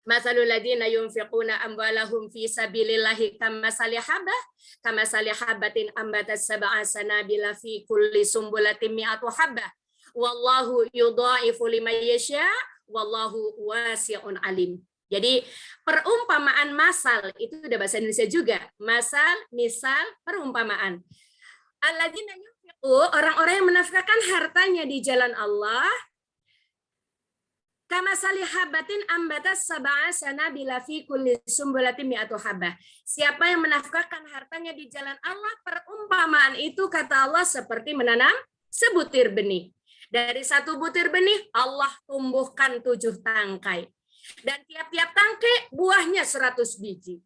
Masalul ladzina yunfiquna amwalahum fi sabilillahi kamasali habatin ambatat sab'a sanabila fi kulli sumbulatin mi'atu habbah wallahu yudha'ifu liman yasha wallahu wasi'un alim. Jadi perumpamaan masal itu udah bahasa Indonesia juga. Masal, misal, perumpamaan. Alladzina yunfiqu, orang-orang yang menafkahkan hartanya di jalan Allah, kama salihabatin ambatas sab'a sanabila fi kulli sumbulatin mi'atu habbah. Siapa yang menafkahkan hartanya di jalan Allah, perumpamaan itu kata Allah seperti menanam sebutir benih. Dari satu butir benih Allah tumbuhkan 7 tangkai. Dan tiap-tiap tangkai buahnya 100 biji.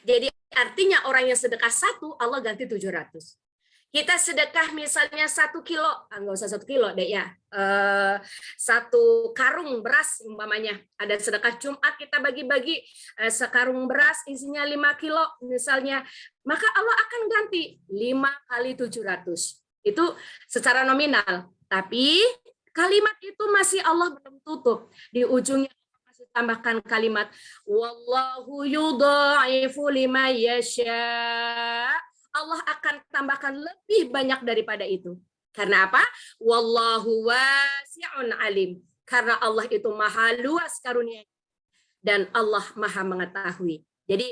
Jadi artinya orang yang sedekah 1 Allah ganti 700. Kita sedekah misalnya 1 kilo, nggak usah 1 kilo deh ya, 1 karung beras umpamanya. Ada sedekah Jumat kita bagi-bagi sekarung beras isinya 5 kilo misalnya, maka Allah akan ganti 5 kali 700. Itu secara nominal, tapi kalimat itu masih Allah belum tutup. Di ujungnya masih tambahkan kalimat wallahu yudha'ifu liman yasha. Allah akan tambahkan lebih banyak daripada itu. Karena apa? Wallahu wasi'un alim. Karena Allah itu maha luas karunia dan Allah maha mengetahui. Jadi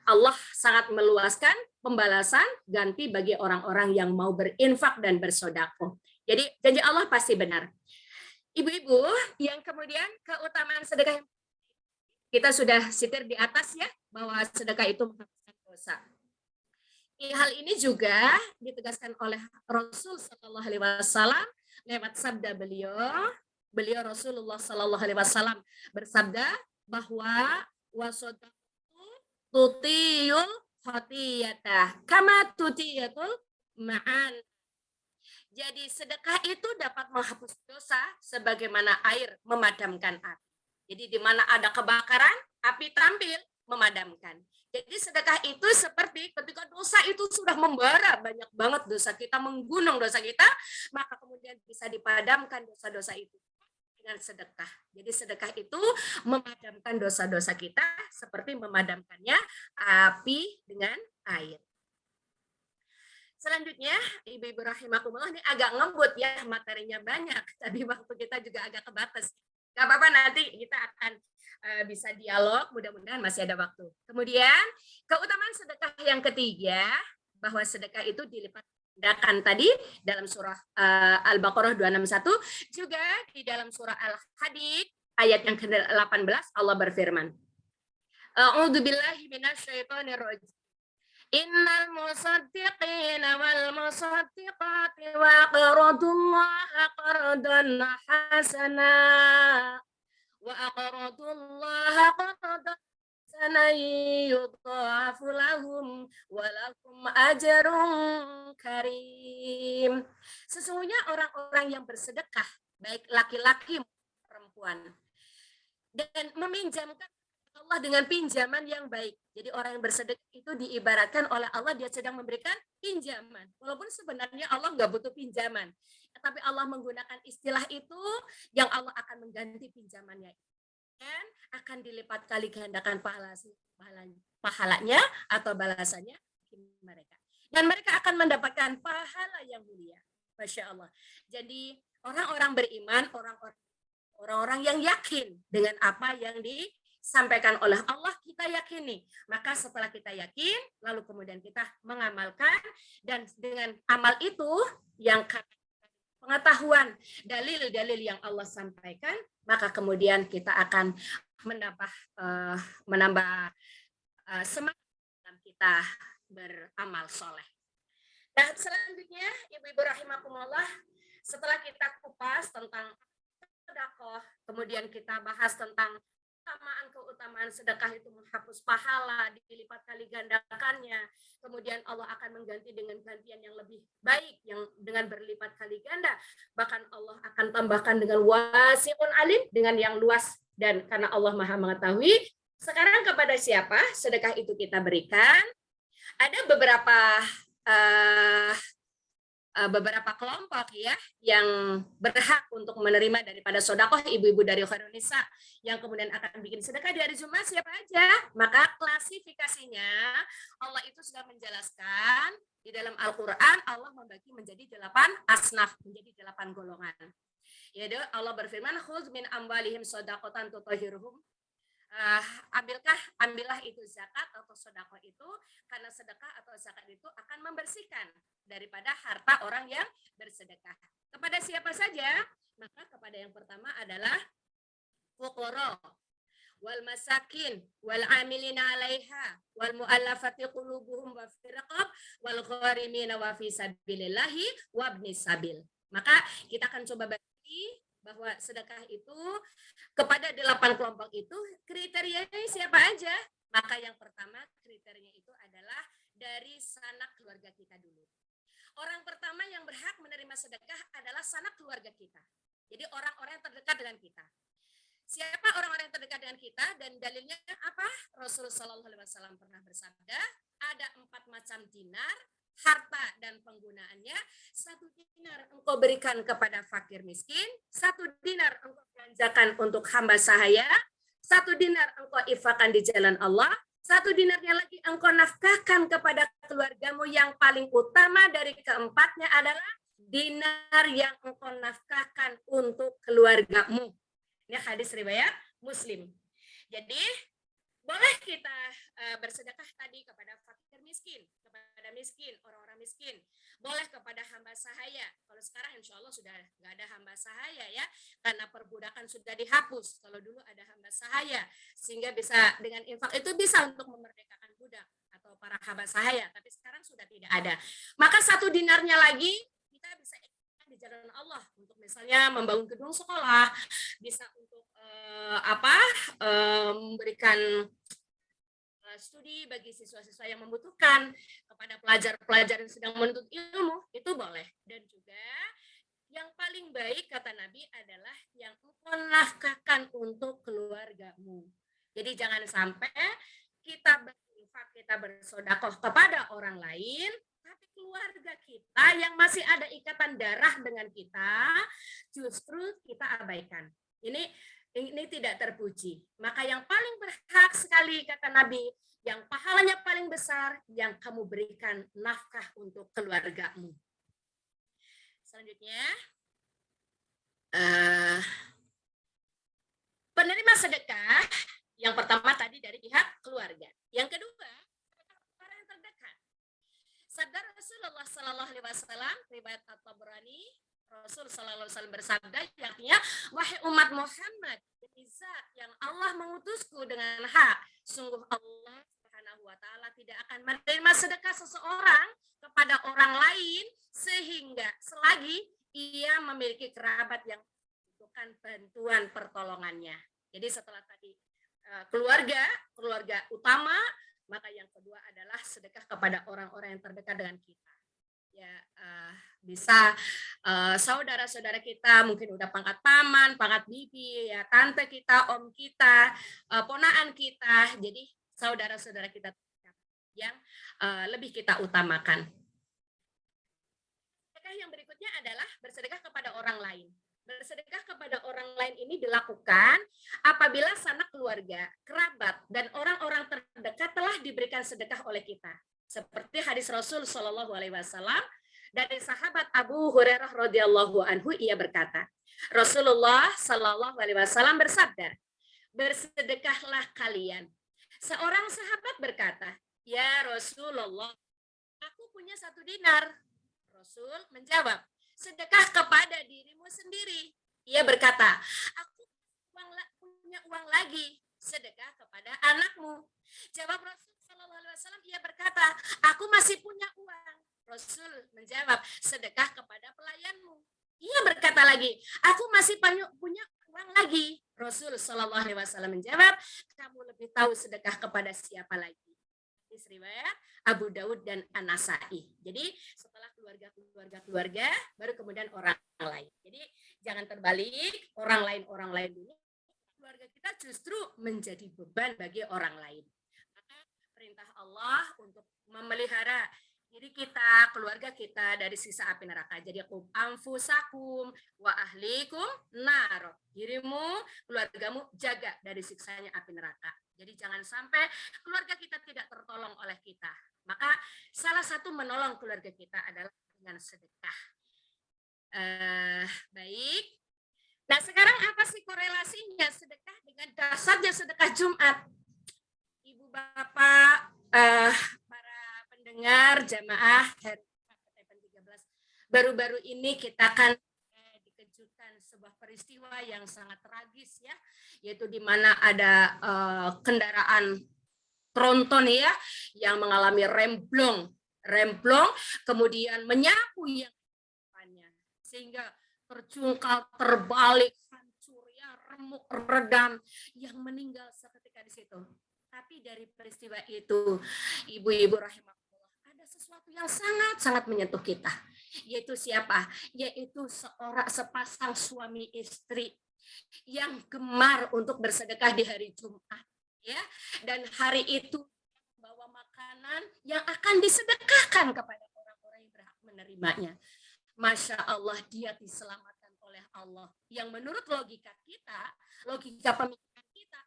Allah sangat meluaskan pembalasan ganti bagi orang-orang yang mau berinfak dan bersedekah. Jadi janji Allah pasti benar. Ibu-ibu yang kemudian keutamaan sedekah, kita sudah sitir di atas ya, bahwa sedekah itu menghapuskan dosa. Hal ini juga ditegaskan oleh Rasul Shallallahu Alaihi Wasallam lewat sabda beliau Rasulullah Shallallahu Alaihi Wasallam bersabda bahwa wasodaqatu tutiyul khatiyatah kama tutiyatul ma'an. Jadi sedekah itu dapat menghapus dosa sebagaimana air memadamkan api. Jadi di mana ada kebakaran, api tampil memadamkan. Jadi sedekah itu seperti ketika dosa itu sudah membara, banyak banget dosa kita, menggunung dosa kita, maka kemudian bisa dipadamkan dosa-dosa itu dengan sedekah. Jadi sedekah itu memadamkan dosa-dosa kita seperti memadamkannya api dengan air. Selanjutnya, Ibu-ibu rahimakumullah, ini agak ngebut ya, materinya banyak, tapi waktu kita juga agak kebatas. Gak apa-apa, nanti kita akan bisa dialog, mudah-mudahan masih ada waktu. Kemudian, keutamaan sedekah yang ketiga, bahwa sedekah itu dilipat Tindakan tadi dalam surah Al-Baqarah 261, juga di dalam surah Al-Hadid ayat yang ke-18 Allah berfirman, A'udzubillahi minasyaitonirrajim. Innal musaddiqina wal musaddiqati wa aqradullaha qardan hasana wa aqradullaha qardan hasanan yudhafu lahum wa lakum ajrun karim. Sesungguhnya orang-orang yang bersedekah, baik laki-laki maupun perempuan, dan meminjamkan Allah dengan pinjaman yang baik. Jadi orang yang bersedekah itu diibaratkan oleh Allah dia sedang memberikan pinjaman. Walaupun sebenarnya Allah nggak butuh pinjaman. Tapi Allah menggunakan istilah itu yang Allah akan mengganti pinjamannya. Dan akan dilipat kali gandakan pahalanya atau balasannya mereka. Dan mereka akan mendapatkan pahala yang mulia. Masya Allah. Jadi orang-orang beriman, orang-orang yang yakin dengan apa yang disampaikan oleh Allah, kita yakini. Maka setelah kita yakin, lalu kemudian kita mengamalkan, dan dengan amal itu yang pengetahuan dalil-dalil yang Allah sampaikan, maka kemudian kita akan menambah semangat dalam kita beramal soleh. Nah, selanjutnya ibu-ibu rahimakumullah, setelah kita kupas tentang sedekah, kemudian kita bahas tentang keutamaan sedekah itu menghapus pahala, dilipat kali gandakannya, kemudian Allah akan mengganti dengan gantian yang lebih baik, yang dengan berlipat kali ganda, bahkan Allah akan tambahkan dengan wasi'un alim, dengan yang luas, dan karena Allah Maha mengetahui. Sekarang kepada siapa sedekah itu kita berikan? Ada beberapa kelompok ya yang berhak untuk menerima daripada sedekah, ibu-ibu dari Khairun Nisa yang kemudian akan bikin sedekah di hari Jumat siapa aja? Maka klasifikasinya Allah itu sudah menjelaskan di dalam Al-Qur'an. Allah membagi menjadi 8 asnaf, menjadi 8 golongan. Yaitu Allah berfirman, khudz min amwalihim shadaqatan tutahhiruhum. Ambillah itu zakat atau sedekah itu, karena sedekah atau zakat itu akan membersihkan daripada harta orang yang bersedekah. Kepada siapa saja? Maka kepada yang pertama adalah fuqara wal masakin wal amilina 'alaiha wal mu'allafati qulubuhum wa fir riqab wal gharimina wa fi sabilillahi wa ibnis sabil. Maka kita akan coba bagi bahwa sedekah itu kepada 8 kelompok itu kriterianya siapa aja. Maka yang pertama kriterianya itu adalah dari sanak keluarga kita dulu. Orang pertama yang berhak menerima sedekah adalah sanak keluarga kita. Jadi orang-orang yang terdekat dengan kita. Siapa orang-orang yang terdekat dengan kita? Dan dalilnya apa? Rasulullah SAW pernah bersabda, ada 4 macam dinar, harta dan penggunaannya. 1 dinar engkau berikan kepada fakir miskin, 1 dinar engkau belanjakan untuk hamba sahaya, 1 dinar engkau infakkan di jalan Allah, 1 dinarnya lagi engkau nafkahkan kepada keluargamu. Yang paling utama dari keempatnya adalah dinar yang engkau nafkahkan untuk keluargamu. Ini hadis riwayat Muslim. Jadi boleh kita bersedekah tadi kepada fakir miskin, kepada miskin, orang-orang miskin. Boleh kepada hamba sahaya. Kalau sekarang insya Allah sudah nggak ada hamba sahaya ya, karena perbudakan sudah dihapus. Kalau dulu ada hamba sahaya, sehingga bisa dengan infak itu bisa untuk memerdekakan budak atau para hamba sahaya. Tapi sekarang sudah tidak ada. Maka 1 dinarnya lagi kita bisa di jalan Allah untuk misalnya membangun gedung sekolah, bisa untuk memberikan studi bagi siswa-siswa yang membutuhkan, kepada pelajar-pelajar yang sedang menuntut ilmu, itu boleh. Dan juga yang paling baik kata Nabi adalah yang engkau nafkahkan untuk keluargamu. Jadi jangan sampai kita berinfak, kita bersedekah kepada orang lain, tapi keluarga kita yang masih ada ikatan darah dengan kita justru kita abaikan. Ini tidak terpuji. Maka yang paling berhak sekali kata Nabi, yang pahalanya paling besar, yang kamu berikan nafkah untuk keluargamu. Selanjutnya, penerima sedekah yang pertama tadi dari pihak keluarga. Yang kedua, orang yang terdekat. Sabda Rasulullah Sallallahu Alaihi Wasallam, riwayat At-Tabrani, Rasul Sallallahu Alaihi Wasallam bersabda, yakni, wahai umat Muhammad, demi zat yang Allah mengutusku dengan hak, sungguh Allah Subhanahu Wa Taala tidak akan menerima sedekah seseorang kepada orang lain sehingga selagi ia memiliki kerabat yang membutuhkan bantuan pertolongannya. Jadi setelah tadi keluarga utama, maka yang kedua adalah sedekah kepada orang-orang yang terdekat dengan kita. Ya, bisa saudara-saudara kita mungkin udah pangkat paman, pangkat bibi, ya tante kita, om kita, ponaan kita. Jadi saudara-saudara kita yang lebih kita utamakan. Sedekah yang berikutnya adalah bersedekah kepada orang lain. Bersedekah kepada orang lain ini dilakukan apabila sanak keluarga, kerabat, dan orang-orang terdekat telah diberikan sedekah oleh kita. Seperti hadis Rasul Shallallahu Alaihi Wasallam dari sahabat Abu Hurairah radhiyallahu anhu, ia berkata, Rasulullah Shallallahu Alaihi Wasallam bersabda, bersedekahlah kalian. Seorang sahabat berkata, ya Rasulullah, aku punya 1 dinar. Rasul menjawab, sedekah kepada dirimu sendiri. Ia berkata, aku punya uang lagi, sedekah kepada anakmu. Jawab Rasul Sallallahu Alaihi Wasallam, ia berkata, aku masih punya uang. Rasul menjawab, sedekah kepada pelayanmu. Ia berkata lagi, aku masih punya uang lagi. Rasul Sallallahu Alaihi Wasallam menjawab, kamu lebih tahu sedekah kepada siapa lagi. Hadis riwayat Abu Daud dan An-Nasai. Jadi setelah keluarga, baru kemudian orang lain. Jadi jangan terbalik, orang lain dulu. Keluarga kita justru menjadi beban bagi orang lain. Maka perintah Allah untuk memelihara diri kita, keluarga kita dari sisa api neraka. Jadi anfusakum wa ahlikum nar. Dirimu, keluargamu jaga dari siksanya api neraka. Jadi jangan sampai keluarga kita tidak tertolong oleh kita. Maka salah satu menolong keluarga kita adalah dengan sedekah. Baik. Nah sekarang apa sih korelasinya sedekah dengan dasarnya sedekah Jumat? Ibu bapak, para pendengar jamaah PTPN 13. Baru-baru ini kita akan dikejutkan sebuah peristiwa yang sangat tragis ya, yaitu di mana ada kendaraan tronton ya yang mengalami remblong kemudian menyapu yang depannya sehingga terjungkal, terbalik, hancur ya, remuk, redam, yang meninggal seketika di situ. Tapi dari peristiwa itu, ibu-ibu rahimakumullah, ada sesuatu yang sangat-sangat menyentuh kita. Yaitu siapa? Yaitu sepasang suami istri yang gemar untuk bersedekah di hari Jumat. Ya, dan hari itu membawa makanan yang akan disedekahkan kepada orang-orang yang berhak menerimanya. Masya Allah, dia diselamatkan oleh Allah. Yang menurut logika kita, logika pemikiran kita,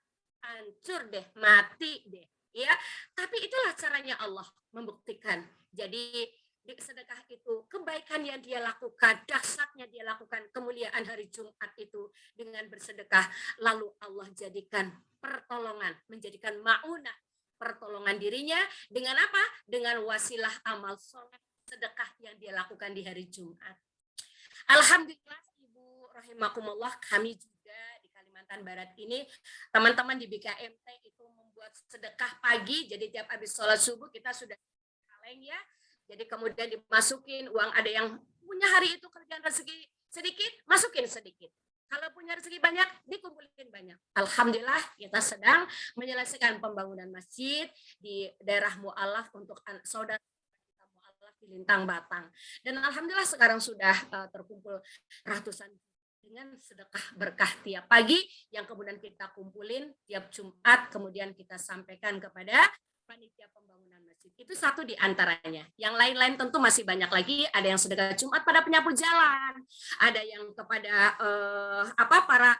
hancur deh, mati deh. Ya, tapi itulah caranya Allah membuktikan. Jadi di sedekah itu, kebaikan yang dia lakukan, dahsyatnya dia lakukan, kemuliaan hari Jumat itu dengan bersedekah, lalu Allah jadikan pertolongan, menjadikan ma'unah, pertolongan dirinya dengan apa? Dengan wasilah amal soleh sedekah yang dia lakukan di hari Jumat. Alhamdulillah Ibu rahimakumullah, kami juga di Kalimantan Barat ini, teman-teman di BKMT itu membuat sedekah pagi, jadi tiap habis sholat subuh kita sudah kaleng ya. Jadi kemudian dimasukin uang, ada yang punya hari itu kerjaan rezeki sedikit, masukin sedikit. Kalau punya rezeki banyak, dikumpulin banyak. Alhamdulillah kita sedang menyelesaikan pembangunan masjid di daerah Mu'alaf untuk saudara kita Mu'alaf di Lintang Batang. Dan alhamdulillah sekarang sudah terkumpul ratusan dengan sedekah berkah tiap pagi yang kemudian kita kumpulin tiap Jumat, kemudian kita sampaikan kepada panitia pembangunan masjid. Itu satu di antaranya. Yang lain-lain tentu masih banyak lagi. Ada yang sedekah Jumat pada penyapu jalan, ada yang kepada para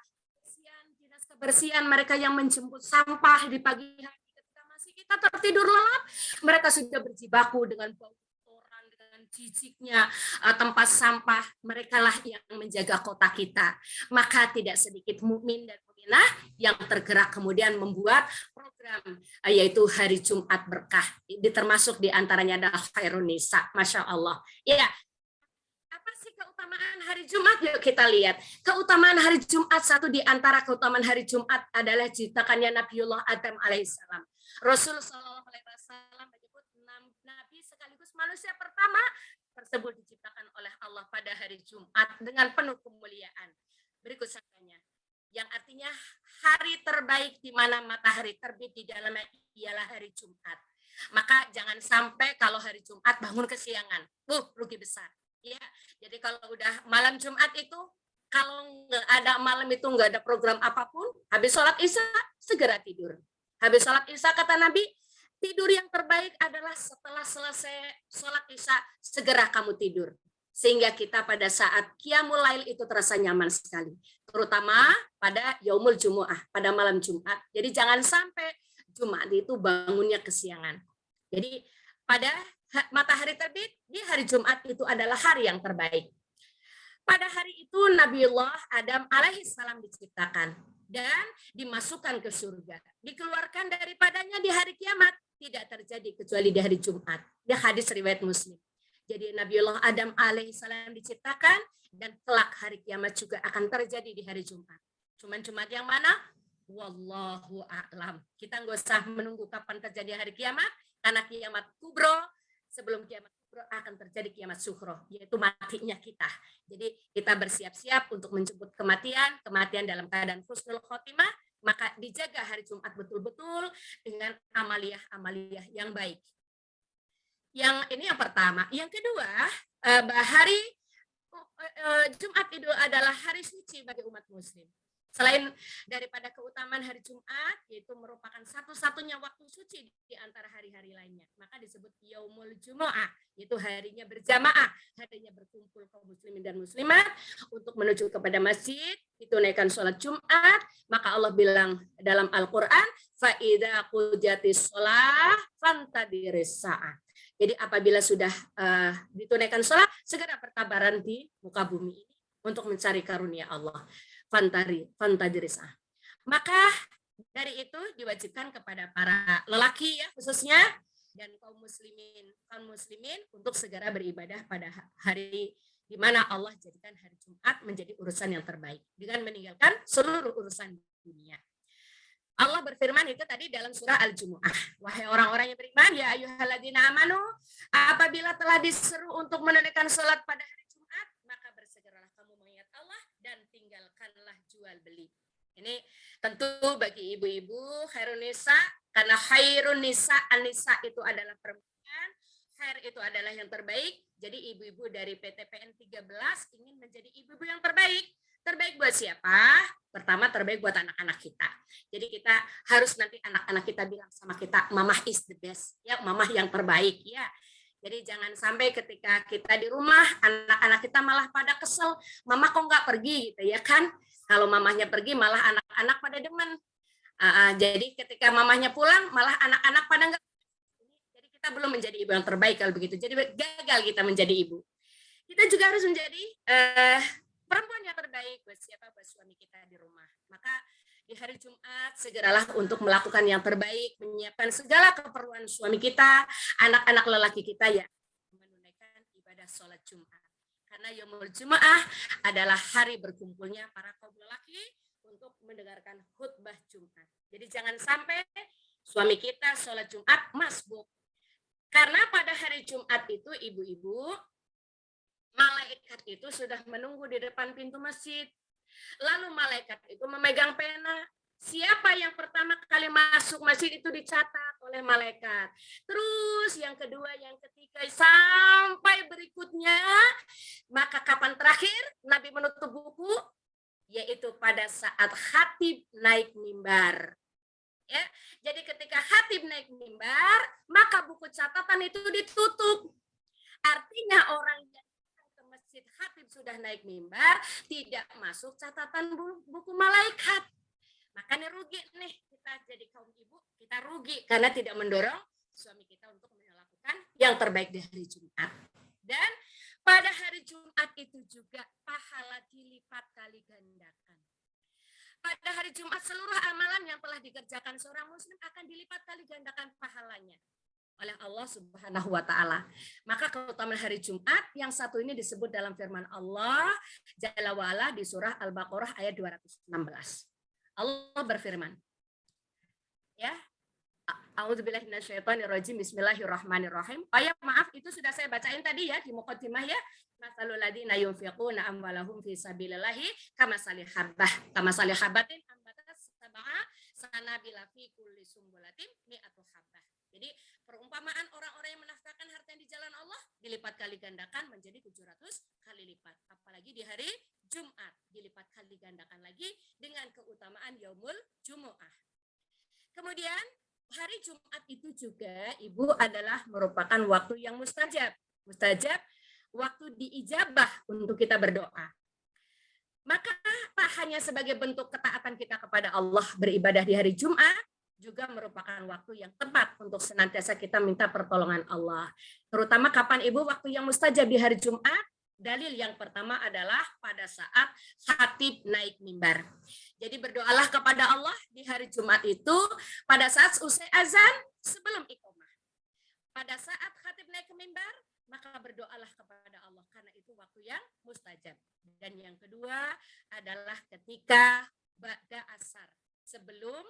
dinas kebersihan, mereka yang menjemput sampah di pagi hari ketika masih kita tertidur lelap, mereka sudah berjibaku dengan bau kotoran, dengan jijiknya tempat sampah. Mereka lah yang menjaga kota kita. Maka tidak sedikit mukmin dan Madinah yang tergerak kemudian membuat program yaitu Hari Jumat Berkah. Termasuk di antaranya adalah Khairun Nisa. Masya Allah. Ya, apa sih keutamaan hari Jumat? Yuk kita lihat. Keutamaan hari Jumat, satu di antara keutamaan hari Jumat adalah ciptakannya Nabiullah Adam alaihissalam. Rasul Shallallahu Alaihi Wasallam menyebut Nabi sekaligus manusia pertama tersebut diciptakan oleh Allah pada hari Jumat dengan penuh kemuliaan. Berikut sabdanya, yang artinya hari terbaik di mana matahari terbit di dalamnya ialah hari Jumat. Maka jangan sampai kalau hari Jumat bangun kesiangan, rugi besar. Ya, jadi kalau udah malam Jumat itu, kalau nggak ada malam itu nggak ada program apapun, habis sholat Isya segera tidur. Habis sholat Isya kata Nabi, tidur yang terbaik adalah setelah selesai sholat Isya segera kamu tidur. Sehingga kita pada saat Qiyamul Lail itu terasa nyaman sekali. Terutama pada Yaumul Jumu'ah, pada malam Jumat. Jadi jangan sampai Jumat itu bangunnya kesiangan. Jadi pada matahari terbit di hari Jumat itu adalah hari yang terbaik. Pada hari itu Nabiullah Adam alaihissalam diciptakan dan dimasukkan ke surga. Dikeluarkan daripadanya di hari kiamat. Tidak terjadi kecuali di hari Jumat. Di hadis riwayat Muslim. Jadi Nabiullah Adam alaihissalam diciptakan dan kelak hari kiamat juga akan terjadi di hari Jumat. Cuman Jumat yang mana? Wallahu a'lam. Kita nggak usah menunggu kapan terjadi hari kiamat, karena kiamat kubro, sebelum kiamat kubro akan terjadi kiamat sukhro, yaitu matinya kita. Jadi kita bersiap-siap untuk menjemput kematian dalam keadaan husnul khotimah, maka dijaga hari Jumat betul-betul dengan amaliyah-amaliyah yang baik. Yang ini yang pertama. Yang kedua, hari Jumat itu adalah hari suci bagi umat muslim. Selain daripada keutamaan hari Jumat, yaitu merupakan satu-satunya waktu suci di antara hari-hari lainnya. Maka disebut Yaumul Jumu'ah, yaitu harinya berjamaah, harinya berkumpul kaum muslimin dan muslimat untuk menuju kepada masjid, ditunaikan sholat Jumat. Maka Allah bilang dalam Al-Quran, فَإِذَا قُضِيَتِ الصَّلَاةُ فَانْتَظِرُوا السَّاعَةَ. Jadi apabila sudah ditunaikan sholat, segera bertabaran di muka bumi ini untuk mencari karunia Allah. Fantadirisah. Maka dari itu diwajibkan kepada para lelaki ya khususnya dan kaum muslimin untuk segera beribadah pada hari di mana Allah jadikan hari Jumat menjadi urusan yang terbaik dengan meninggalkan seluruh urusan dunia. Allah berfirman itu tadi dalam surah Al-Jumu'ah. Wahai orang-orang yang beriman, ya ayyuhalladzina amanu, apabila telah diseru untuk menunaikan salat pada hari Jumat, maka bersegeralah kamu mengingat Allah dan tinggalkanlah jual beli. Ini tentu bagi ibu-ibu khairun nisa, karena khairun nisa, an-nisa itu adalah perempuan, khair itu adalah yang terbaik. Jadi ibu-ibu dari PTPN 13 ingin menjadi ibu-ibu yang terbaik. Terbaik buat siapa? Pertama terbaik buat anak-anak kita. Jadi kita harus nanti anak-anak kita bilang sama kita, mamah is the best, ya mamah yang terbaik, ya. Jadi jangan sampai ketika kita di rumah, anak-anak kita malah pada kesel, mama kok nggak pergi, gitu ya kan? Kalau mamahnya pergi, malah anak-anak pada demen. Jadi ketika mamahnya pulang, malah anak-anak pada nggak. Jadi kita belum menjadi ibu yang terbaik kalau begitu. Jadi gagal kita menjadi ibu. Kita juga harus menjadi perempuan yang terbaik buat siapa? Buat suami kita di rumah. Maka di hari Jumat segeralah untuk melakukan yang terbaik, menyiapkan segala keperluan suami kita, anak-anak lelaki kita ya menunaikan ibadah sholat Jumat. Karena Yaumul Jumu'ah adalah hari berkumpulnya para kaum lelaki untuk mendengarkan khutbah Jumat. Jadi jangan sampai suami kita sholat Jumat masbuk. Karena pada hari Jumat itu ibu-ibu, malaikat itu sudah menunggu di depan pintu masjid. Lalu malaikat itu memegang pena. Siapa yang pertama kali masuk masjid itu dicatat oleh malaikat. Terus yang kedua, yang ketiga, sampai berikutnya. Maka kapan terakhir Nabi menutup buku? Yaitu pada saat khatib naik mimbar. Ya, jadi ketika khatib naik mimbar, maka buku catatan itu ditutup. Artinya orang yang masjid khatib sudah naik mimbar, tidak masuk catatan buku malaikat. Makanya rugi nih kita jadi kaum ibu, kita rugi karena tidak mendorong suami kita untuk melakukan yang terbaik di hari Jumat. Dan pada hari Jumat itu juga pahala dilipat kali gandakan. pada hari Jumat seluruh amalan yang telah dikerjakan seorang muslim akan dilipat kali gandakan pahalanya oleh Allah Subhanahu wa taala. Maka keutamaan hari Jumat yang satu ini disebut dalam firman Allah Jalla wa ala di surah Al-Baqarah ayat 216. Allah berfirman, ya, A'udzubillahi minasyaitonirrajim. Bismillahirrahmanirrahim. Oh ya, maaf, itu sudah saya bacain tadi ya di muqaddimah ya. Masalul ladzina yunfiquna amwalahum fi sabilillahi kamasali habatin ambatat sab'a sanabila fi kulli sumbulatin mi'atu habbah. Jadi perumpamaan orang-orang yang menafkahkan harta di jalan Allah dilipat kali gandakan menjadi 700 kali lipat. Apalagi di hari Jumat dilipat kali gandakan lagi dengan keutamaan Yaumul Jumu'ah. Kemudian hari Jumat itu juga, Ibu, adalah merupakan waktu yang mustajab. Mustajab, waktu diijabah untuk kita berdoa. Maka tak hanya sebagai bentuk ketaatan kita kepada Allah beribadah di hari Jumat, juga merupakan waktu yang tepat untuk senantiasa kita minta pertolongan Allah. Terutama kapan, Ibu, waktu yang mustajab di hari Jumat? Dalil yang pertama adalah pada saat khatib naik mimbar. Jadi berdoalah kepada Allah di hari Jumat itu pada saat usai azan sebelum iqamah. Pada saat khatib naik ke mimbar, maka berdoalah kepada Allah karena itu waktu yang mustajab. Dan yang kedua adalah ketika ba'da asar, sebelum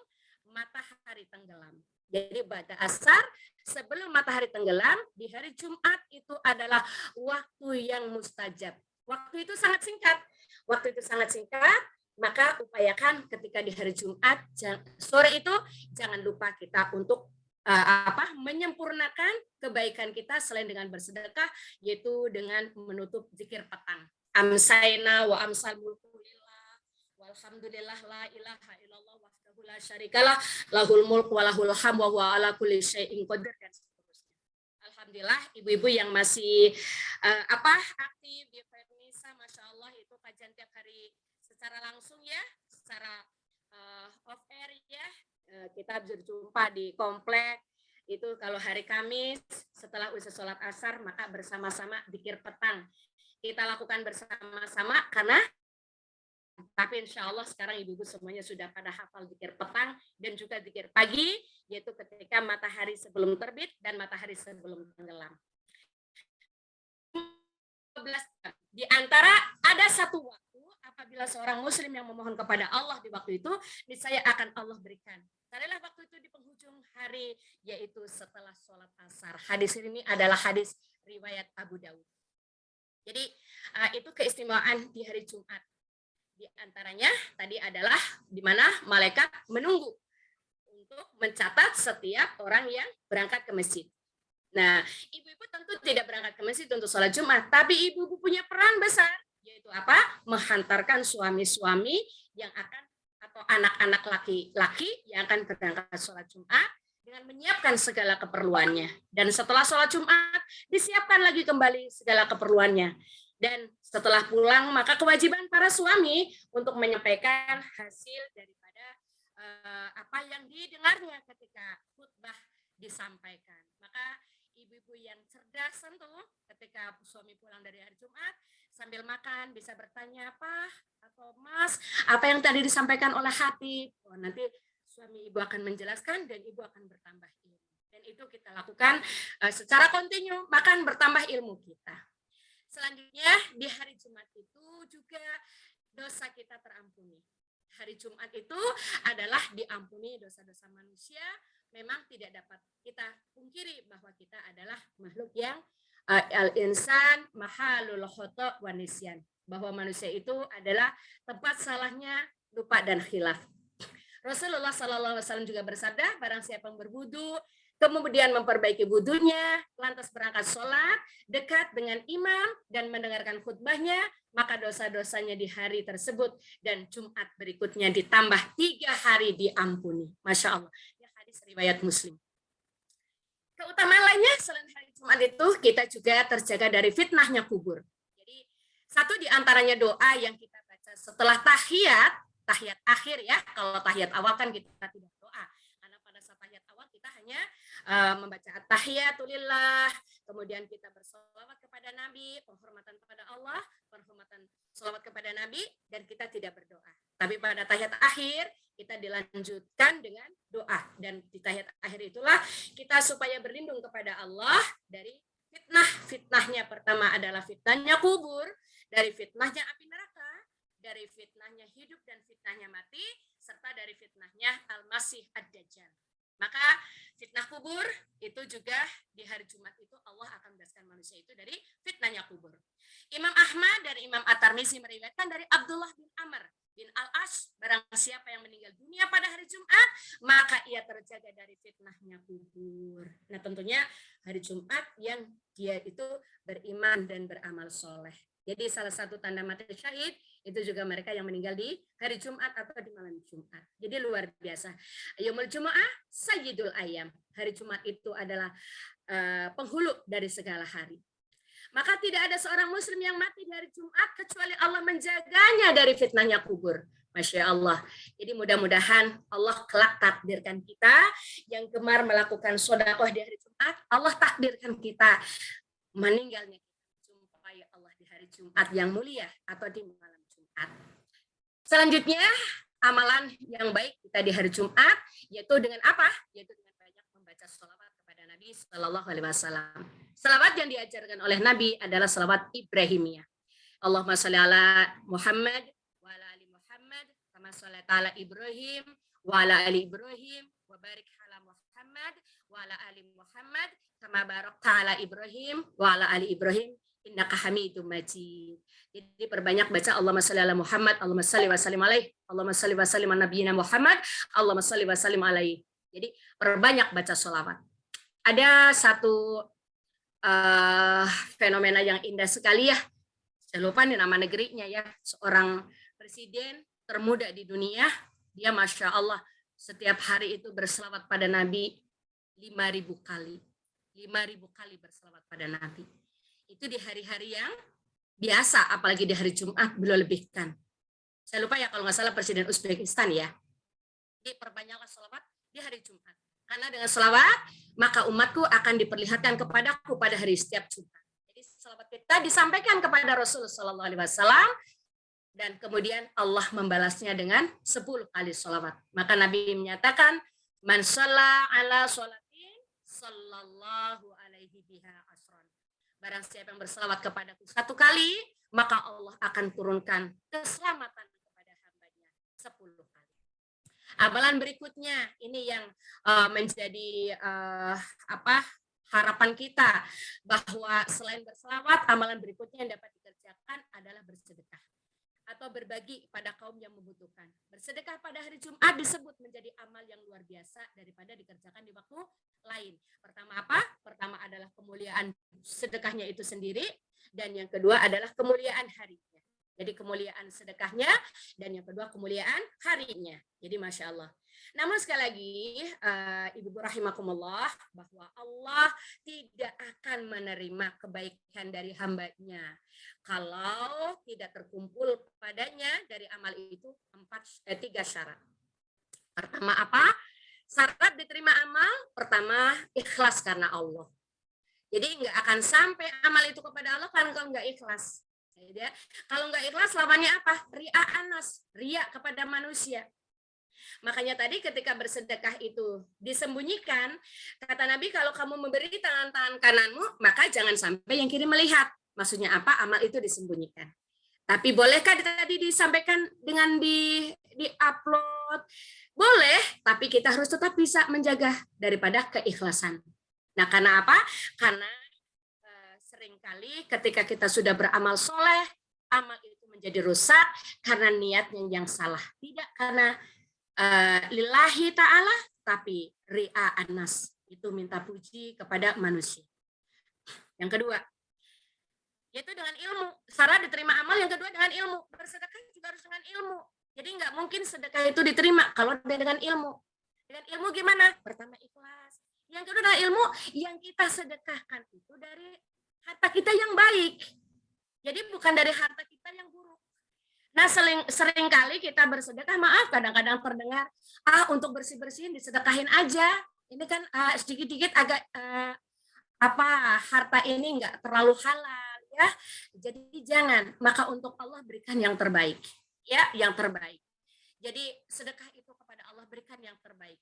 matahari tenggelam. Jadi ba'da asar, sebelum matahari tenggelam di hari Jumat itu adalah waktu yang mustajab. Waktu itu sangat singkat. Waktu itu sangat singkat, maka upayakan ketika di hari Jumat sore itu jangan lupa kita untuk menyempurnakan kebaikan kita selain dengan bersedekah, yaitu dengan menutup zikir petang. Amsayna wa amsal mulku lillah walhamdulillah la ilaha illallah wahdahu la syarikalah lahul mulk wa lahul hamd wa huwa ala kulli syai'in qadir dan seterusnya. Alhamdulillah ibu-ibu yang masih aktif di Fernisa, Masya Allah, itu kajian tiap hari secara langsung ya, secara off air ya. Kita berjumpa di komplek itu kalau hari Kamis setelah usai sholat asar, maka bersama-sama zikir petang kita lakukan bersama-sama karena tapi insya Allah sekarang ibu-ibu semuanya sudah pada hafal zikir petang dan juga zikir pagi, yaitu ketika matahari sebelum terbit dan matahari sebelum tenggelam. Di antara ada satu waktu apabila seorang muslim yang memohon kepada Allah di waktu itu, niscaya akan Allah berikan. Carilah waktu itu di penghujung hari, yaitu setelah sholat asar. Hadis ini adalah hadis riwayat Abu Dawud. Jadi itu keistimewaan di hari Jumat. Di antaranya tadi adalah di mana malaikat menunggu untuk mencatat setiap orang yang berangkat ke masjid. Nah, ibu-ibu tentu tidak berangkat ke masjid untuk sholat Jumat, tapi ibu-ibu punya peran besar, yaitu apa? Menghantarkan suami-suami yang akan atau anak-anak laki-laki yang akan berangkat sholat Jumat dengan menyiapkan segala keperluannya. Dan setelah sholat Jumat, disiapkan lagi kembali segala keperluannya. Dan setelah pulang, maka kewajiban para suami untuk menyampaikan hasil daripada apa yang didengarnya ketika khutbah disampaikan. Maka ibu-ibu yang cerdas tentu ketika suami pulang dari hari Jumat sambil makan bisa bertanya, Pak atau Mas, apa yang tadi disampaikan oleh Khatib? Oh, nanti suami ibu akan menjelaskan dan ibu akan bertambah ilmu. Dan itu kita lakukan secara kontinu, makan bertambah ilmu kita. Selanjutnya di hari Jumat itu juga dosa kita terampuni. Hari Jumat itu adalah diampuni dosa-dosa manusia. Memang tidak dapat kita pungkiri bahwa kita adalah makhluk yang al-insan mahalul khata' wa nisyan. Bahwa manusia itu adalah tempat salahnya lupa dan khilaf. Rasulullah SAW juga bersabda, barang siapa yang berwudu, kemudian memperbaiki wudunya, lantas berangkat sholat, dekat dengan imam dan mendengarkan khutbahnya, maka dosa-dosanya di hari tersebut dan Jumat berikutnya ditambah 3 hari diampuni. Masya Allah. Ya, hadis riwayat Muslim. Keutamaan lainnya selain hari Jumat itu, kita juga terjaga dari fitnahnya kubur. Jadi, satu di antaranya doa yang kita baca setelah tahiyat akhir ya. Kalau tahiyat awal kan kita tidak doa. Karena pada saat tahiyat awal kita hanya membaca at-tahiyatulillah, kemudian kita bersolawat kepada Nabi, penghormatan kepada Allah, penghormatan solawat kepada Nabi, dan kita tidak berdoa. Tapi pada tahiyat akhir kita dilanjutkan dengan doa, dan di tahiyat akhir itulah kita supaya berlindung kepada Allah dari fitnah. Fitnahnya pertama adalah fitnahnya kubur, dari fitnahnya api neraka, dari fitnahnya hidup dan fitnahnya mati, serta dari fitnahnya Al-Masih Ad-Dajjal. Maka fitnah kubur itu juga di hari Jumat itu Allah akan membebaskan manusia itu dari fitnahnya kubur. Imam Ahmad dan Imam At-Tirmizi meriwayatkan dari Abdullah bin Amr bin Al-As, barang siapa yang meninggal dunia pada hari Jumat, maka ia terjaga dari fitnahnya kubur. Nah, tentunya hari Jumat yang dia itu beriman dan beramal soleh. Jadi salah satu tanda mati syahid itu juga mereka yang meninggal di hari Jumat atau di malam Jumat. Jadi luar biasa. Yaumul Jumu'ah sayyidul ayyam. Hari Jumat itu adalah penghulu dari segala hari. Maka tidak ada seorang muslim yang mati di hari Jumat kecuali Allah menjaganya dari fitnahnya kubur. Masya Allah. Jadi mudah-mudahan Allah kelak takdirkan kita yang gemar melakukan sedekah di hari Jumat, Allah takdirkan kita meninggalnya jumpai Allah di hari Jumat yang mulia atau di malam Jumat. Selanjutnya, amalan yang baik kita di hari Jumat yaitu dengan apa? Yaitu dengan banyak membaca sholawat kepada Nabi Sallallahu Alaihi Wasallam. Salawat yang diajarkan oleh Nabi adalah salawat Ibrahimiyah. Allahumma sholli ala Muhammad wa ala ali Muhammad kama shallaita ala Ibrahim wa ala ali Ibrahim wa barik ala Muhammad wa ala ali Muhammad kama barakta ala Ibrahim wa ala ali Ibrahim innaka Hamidum Majid. Jadi perbanyak baca Allahumma sholli ala Muhammad, Allahumma sholli wa sallim alaihi, Allahumma sholli wa sallim ala nabiyina Muhammad, Allahumma sholli wa sallim alaihi. Jadi perbanyak baca sholawat. Ada satu fenomena yang indah sekali ya. Saya lupa nih nama negerinya ya. Seorang presiden termuda di dunia, dia Masya Allah setiap hari itu berselawat pada Nabi 5.000 kali. 5.000 kali berselawat pada Nabi. Itu di hari-hari yang biasa, apalagi di hari Jumat beliau lebihkan. Saya lupa ya kalau nggak salah Presiden Uzbekistan ya. Jadi perbanyaklah selawat di hari Jumat. Karena dengan selawat, maka umatku akan diperlihatkan kepadaku pada hari setiap Jumat. Jadi selawat kita disampaikan kepada Rasul Sallallahu Alaihi Wasallam, dan kemudian Allah membalasnya dengan 10 kali selawat. Maka Nabi menyatakan, man shalla ala sholatin sallallahu alaihi biha asron. Barang siapa yang berselawat kepadaku 1 kali, maka Allah akan turunkan keselamatan kepada hambanya 10 kali. Amalan berikutnya ini yang menjadi harapan kita, bahwa selain berselawat, amalan berikutnya yang dapat dikerjakan adalah bersedekah atau berbagi pada kaum yang membutuhkan. Bersedekah pada hari Jumat disebut menjadi amal yang luar biasa daripada dikerjakan di waktu lain. Pertama apa? Pertama adalah kemuliaan sedekahnya itu sendiri, dan yang kedua adalah kemuliaan harinya. Jadi kemuliaan sedekahnya, dan yang kedua kemuliaan harinya. Jadi Masya Allah. Namun sekali lagi, Ibu rahimakumullah, bahwa Allah tidak akan menerima kebaikan dari hambanya kalau tidak terkumpul padanya dari amal itu 3 syarat. Pertama apa? Syarat diterima amal, pertama ikhlas karena Allah. Jadi nggak akan sampai amal itu kepada Allah kalau nggak ikhlas. Ya, kalau nggak ikhlas lawannya apa? Riya anas, riya kepada manusia. Makanya tadi ketika bersedekah itu disembunyikan, kata Nabi, kalau kamu memberi tangan kananmu, maka jangan sampai yang kiri melihat. Maksudnya apa? Amal itu disembunyikan. Tapi bolehkah tadi disampaikan dengan di-upload? Boleh, tapi kita harus tetap bisa menjaga daripada keikhlasan. Nah, karena apa? Karena seringkali ketika kita sudah beramal soleh, amal itu menjadi rusak karena niatnya yang salah. Tidak karena lillahi ta'ala, tapi ri'a anas. Itu minta puji kepada manusia. Yang kedua, yaitu dengan ilmu. Syarat diterima amal yang kedua dengan ilmu. Bersedekah juga harus dengan ilmu. Jadi nggak mungkin sedekah itu diterima kalau dengan ilmu. Dengan ilmu gimana? Pertama ikhlas. Yang kedua dengan ilmu, yang kita sedekahkan itu dari harta kita yang baik. Jadi bukan dari harta kita yang buruk. Nah, sering kali kita bersedekah, maaf kadang-kadang terdengar, untuk bersih-bersihin disedekahin aja. Ini kan sedikit-sedikit agak harta ini enggak terlalu halal ya. Jadi jangan, maka untuk Allah berikan yang terbaik. Ya, yang terbaik. Jadi sedekah itu kepada Allah, berikan yang terbaik.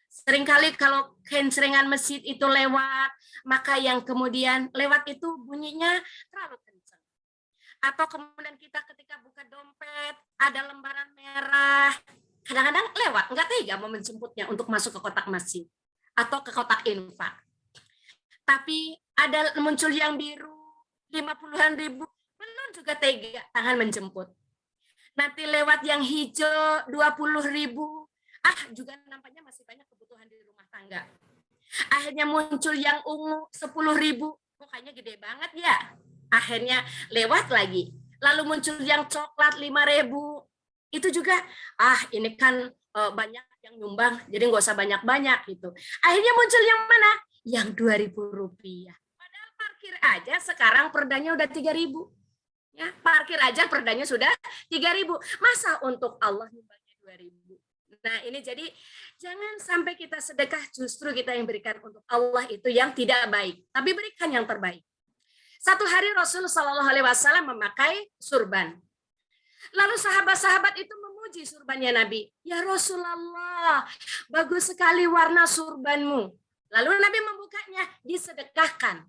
Seringkali kalau kencengan masjid itu lewat, maka yang kemudian lewat itu bunyinya terlalu kencang. Atau kemudian kita ketika buka dompet, ada lembaran merah, kadang-kadang lewat, nggak tega mau menjemputnya untuk masuk ke kotak masjid atau ke kotak infak. Tapi ada muncul yang biru, 50-an ribu, belum juga tega tangan menjemput. Nanti lewat yang hijau, 20 ribu, juga nampaknya masih banyak kebutuhan di rumah tangga. Akhirnya muncul yang ungu 10 ribu, kok kayaknya gede banget ya. Akhirnya lewat lagi. Lalu muncul yang coklat 5 ribu. Itu juga, ini kan banyak yang nyumbang, jadi nggak usah banyak-banyak gitu. Akhirnya muncul yang mana? Yang 2.000 rupiah. Padahal parkir aja sekarang perdanya udah 3.000. Ya, parkir aja perdanya sudah 3.000. Masa untuk Allah nyumbangnya 2.000? Nah, ini jadi jangan sampai kita sedekah justru kita yang berikan untuk Allah itu yang tidak baik, tapi berikan yang terbaik. Satu hari Rasul Shallallahu Alaihi Wasallam memakai surban. Lalu sahabat-sahabat itu memuji surbannya Nabi. Ya Rasulullah, bagus sekali warna surbanmu. Lalu Nabi membukanya, disedekahkan.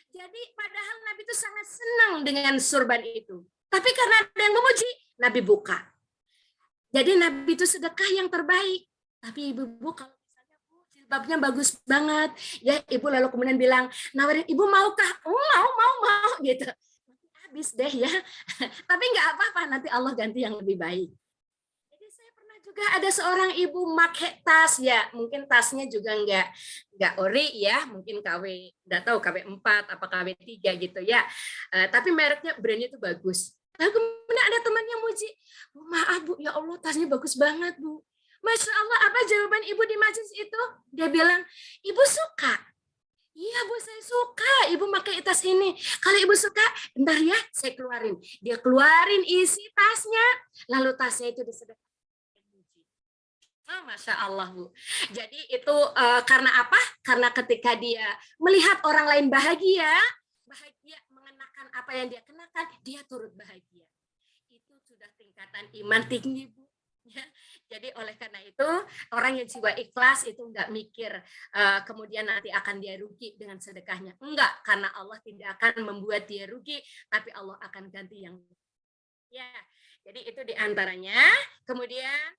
Jadi padahal Nabi itu sangat senang dengan surban itu. Tapi karena ada yang memuji, Nabi buka. Jadi Nabi itu sedekah yang terbaik. Tapi ibu-ibu kalau misalnya jilbabnya bagus banget, ya ibu lalu kemudian bilang, nawarin, ibu maukah? Oh, mau gitu. Habis deh ya. Tapi nggak apa-apa, nanti Allah ganti yang lebih baik. Jadi saya pernah juga ada seorang ibu pakai tas ya, mungkin tasnya juga nggak ori ya, mungkin KW, nggak tahu KW 4 apa KW 3 gitu ya. Tapi mereknya, brandnya itu bagus. Lalu kemudian ada temannya muji, maaf Bu, ya Allah tasnya bagus banget Bu. Masya Allah, apa jawaban ibu di majelis itu? Dia bilang, ibu suka. Iya Bu, saya suka ibu pakai tas ini. Kalau ibu suka, bentar ya, saya keluarin. Dia keluarin isi tasnya, lalu tasnya itu disedekahkan. Masya Allah Bu. Jadi itu karena apa? Karena ketika dia melihat orang lain bahagia mengenakan apa yang dia kenakan, dia turut bahagia. Itu sudah tingkatan iman tinggi Bu. Ya. Jadi oleh karena itu orang yang jiwa ikhlas itu enggak mikir kemudian nanti akan dia rugi dengan sedekahnya. Enggak, karena Allah tidak akan membuat dia rugi, tapi Allah akan ganti yang ya. Jadi itu diantaranya. Kemudian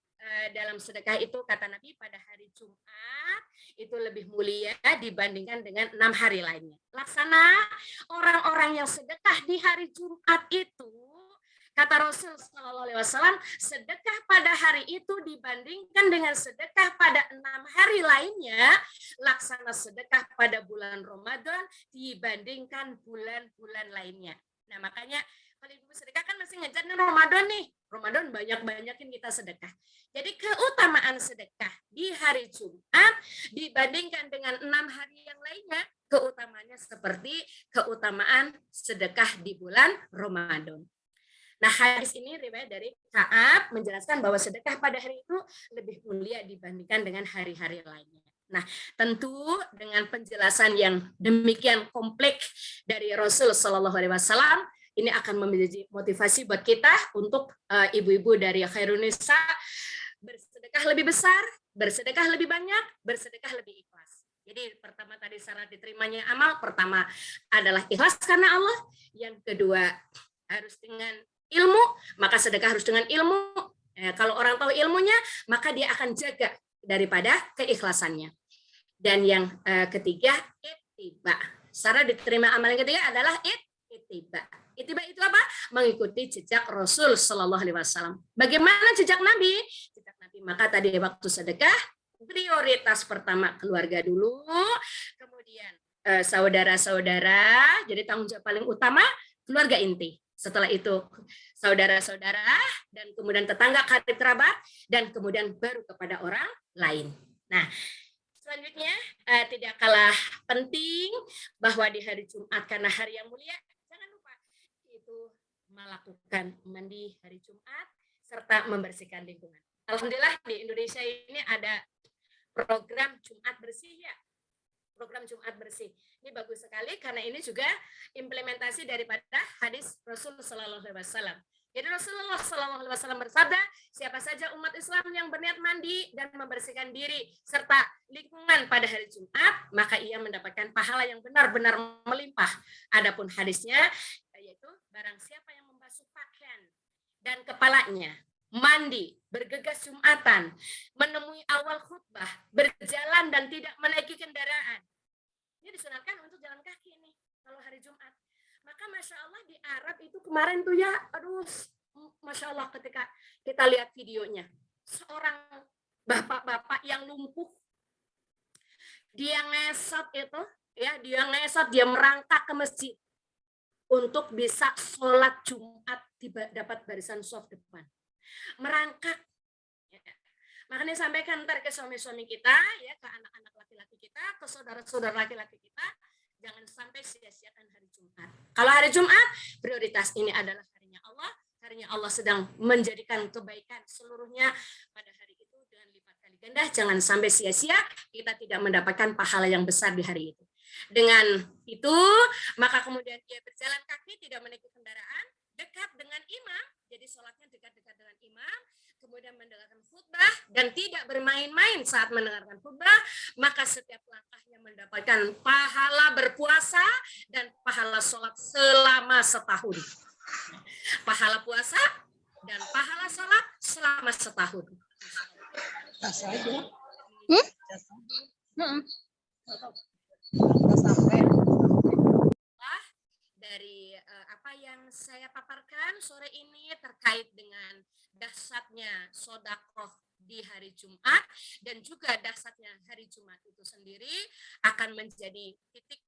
dalam sedekah itu kata Nabi pada hari Jumat itu lebih mulia dibandingkan dengan 6 hari lainnya. Laksana orang-orang yang sedekah di hari Jumat itu, kata Rasul Shallallahu Alaihi Wasallam, sedekah pada hari itu dibandingkan dengan sedekah pada 6 hari lainnya, laksana sedekah pada bulan Ramadan dibandingkan bulan-bulan lainnya. Nah makanya kalau ibu sedekah kan masih ngejar nih Ramadan nih. Ramadan banyak-banyakin kita sedekah. Jadi keutamaan sedekah di hari Jumat dibandingkan dengan 6 hari yang lainnya, keutamaannya seperti keutamaan sedekah di bulan Ramadan. Nah, hadis ini riwayat dari Ka'ab menjelaskan bahwa sedekah pada hari itu lebih mulia dibandingkan dengan hari-hari lainnya. Nah, tentu dengan penjelasan yang demikian kompleks dari Rasul Shallallahu Alaihi Wasallam, ini akan menjadi motivasi buat kita untuk ibu-ibu dari Khairun Nisa bersedekah lebih besar, bersedekah lebih banyak, bersedekah lebih ikhlas. Jadi pertama tadi syarat diterimanya amal, pertama adalah ikhlas karena Allah, yang kedua harus dengan ilmu, maka sedekah harus dengan ilmu. Kalau orang tahu ilmunya, maka dia akan jaga daripada keikhlasannya. Dan yang ketiga, ittiba. Syarat diterima amal yang ketiga adalah ittiba. Ittiba itu apa? Mengikuti jejak Rasul Shallallahu Alaihi Wasallam. Bagaimana jejak Nabi? Jejak Nabi maka tadi waktu sedekah, prioritas pertama keluarga dulu, kemudian saudara-saudara, jadi tanggung jawab paling utama keluarga inti. Setelah itu saudara-saudara dan kemudian tetangga karib kerabat dan kemudian baru kepada orang lain. Nah, selanjutnya tidak kalah penting bahwa di hari Jumat karena hari yang mulia, jangan lupa itu melakukan mandi hari Jumat serta membersihkan lingkungan. Alhamdulillah di Indonesia ini ada program Jumat bersih ya. Program Jumat bersih. Ini bagus sekali karena ini juga implementasi daripada hadis Rasul Shallallahu Alaihi Wasallam. Jadi Rasulullah SAW bersabda, siapa saja umat Islam yang berniat mandi dan membersihkan diri serta lingkungan pada hari Jumat, maka ia mendapatkan pahala yang benar-benar melimpah. Adapun hadisnya, yaitu barang siapa yang membasuh pakaian dan kepalanya, mandi, bergegas Jumatan, menemui awal khutbah, berjalan dan tidak menaiki kendaraan. Ini disunahkan untuk jalan kaki nih kalau hari Jumat. Maka Masya Allah di Arab itu kemarin tuh ya, aduh, Masya Allah ketika kita lihat videonya, seorang bapak-bapak yang lumpuh, dia ngesot itu, ya dia merangkak ke masjid untuk bisa sholat Jumat dapat barisan soft depan. Merangkak. Ya. Makanya sampaikan ntar ke suami-suami kita, ya ke anak-anak laki-laki kita, ke saudara-saudara laki-laki kita, jangan sampai sia-siakan hari Jumat. Kalau hari Jumat, prioritas ini adalah harinya Allah. Harinya Allah sedang menjadikan kebaikan seluruhnya pada hari itu dengan lipat kali ganda. Jangan sampai sia-sia, kita tidak mendapatkan pahala yang besar di hari itu. Dengan itu, maka kemudian dia berjalan kaki, tidak menaiki kendaraan, dekat dengan imam, jadi sholatnya dekat-dekat dengan imam, kemudian mendengarkan khutbah dan tidak bermain-main saat mendengarkan khutbah, maka setiap langkahnya mendapatkan pahala berpuasa dan pahala sholat selama setahun. Pahala puasa dan pahala sholat selama setahun. Dari apa yang saya paparkan sore ini terkait dengan dahsyatnya sedekah di hari Jumat dan juga dahsyatnya hari Jumat itu sendiri akan menjadi titik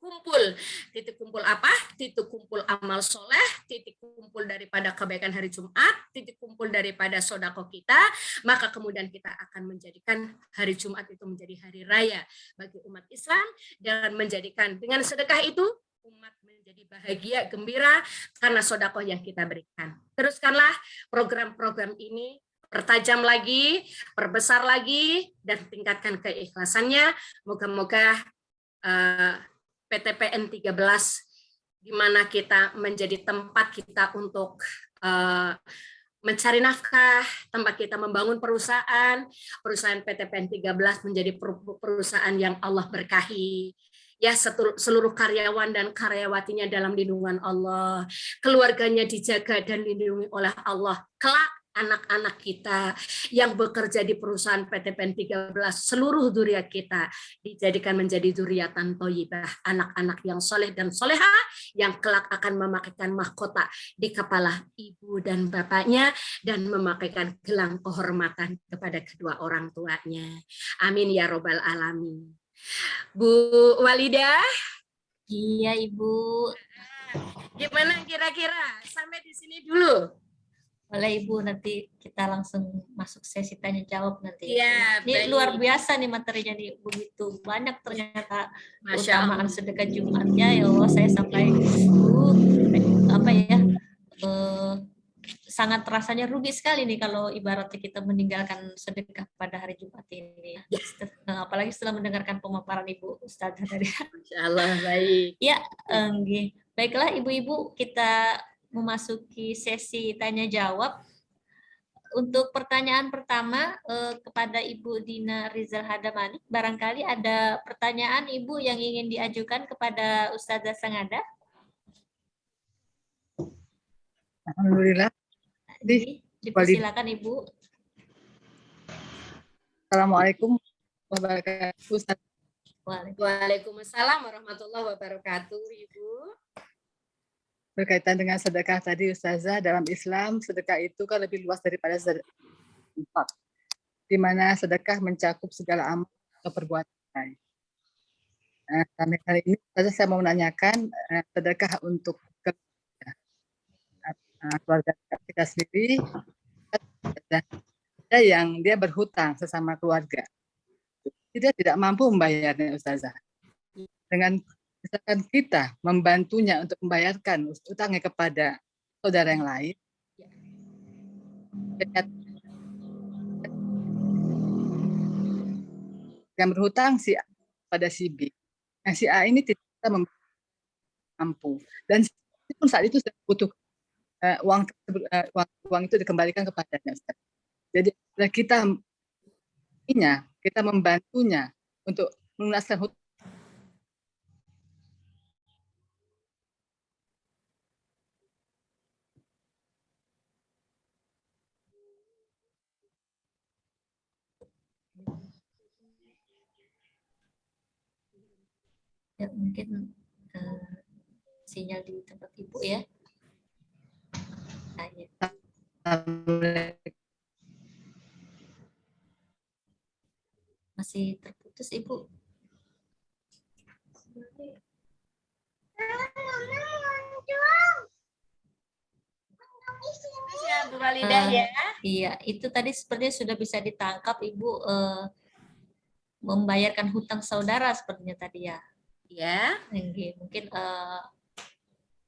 kumpul apa? Titik kumpul amal soleh, titik kumpul daripada kebaikan hari Jumat, titik kumpul daripada sedekah kita, maka kemudian kita akan menjadikan hari Jumat itu menjadi hari raya bagi umat Islam dan menjadikan dengan sedekah itu umat menjadi bahagia, gembira karena sedekah yang kita berikan. Teruskanlah program-program ini, pertajam lagi, perbesar lagi, dan tingkatkan keikhlasannya. Moga-moga PTPN 13 di mana kita menjadi tempat kita untuk mencari nafkah, tempat kita membangun perusahaan PTPN 13 menjadi perusahaan yang Allah berkahi. Ya, seluruh karyawan dan karyawatinya dalam lindungan Allah, keluarganya dijaga dan dilindungi oleh Allah. Kelak anak-anak kita yang bekerja di perusahaan PTPN 13, seluruh dzurriyyah kita dijadikan menjadi dzurriyyatan thayyibah, anak-anak yang soleh dan soleha yang kelak akan memakaikan mahkota di kepala ibu dan bapaknya dan memakaikan gelang kehormatan kepada kedua orang tuanya. Amin ya robbal alamin. Bu Walidah? Iya, Ibu. Gimana kira-kira? Sampai di sini dulu. Boleh Ibu, nanti kita langsung masuk sesi tanya jawab nanti. Iya, ini baik. luar biasa nih materinya nih, begitu banyak ternyata keutamaan Allah. sedekah Jumatnya. Ya Allah, saya sampai sangat rasanya rugi sekali nih kalau ibaratnya kita meninggalkan sedekah pada hari Jumat ini. Ya. Apalagi setelah mendengarkan pemaparan Ibu Ustazah tadi. Masya Allah, baik. Ya, baiklah Ibu-Ibu, kita memasuki sesi tanya jawab. Untuk pertanyaan pertama kepada Ibu Dina Rizal Hadamani, barangkali ada pertanyaan Ibu yang ingin diajukan kepada Ustazah Sangada? Alhamdulillah. Dipersilakan Ibu. Assalamualaikum warahmatullahi wabarakatuh. Waalaikumsalam warahmatullahi wabarakatuh, Ibu. Berkaitan dengan sedekah tadi, Ustazah, dalam Islam sedekah itu kan lebih luas daripada sedekah, di mana sedekah mencakup segala amal atau perbuatan baik. Sampai kali ini, Ustazah, saya mau menanyakan sedekah untuk keluarga kita sendiri, ada yang dia berhutang sesama keluarga, dia tidak mampu membayarnya, Ustazah. Dengan misalkan kita membantunya untuk membayarkan utangnya kepada saudara yang lain, yang berhutang si A pada si B, yang si A ini tidak mampu, dan pun saat itu sudah butuh, uang itu dikembalikan kepadanya, Ustaz. Jadi kita membantunya untuk melunaskan hutang. Ya, mungkin sinyal di tempat Ibu ya. Ya. Masih terputus Ibu. Ya, Bu Walidah ya. Iya, itu tadi sepertinya sudah bisa ditangkap Ibu, membayarkan hutang saudara sepertinya tadi ya. Ya. Mungkin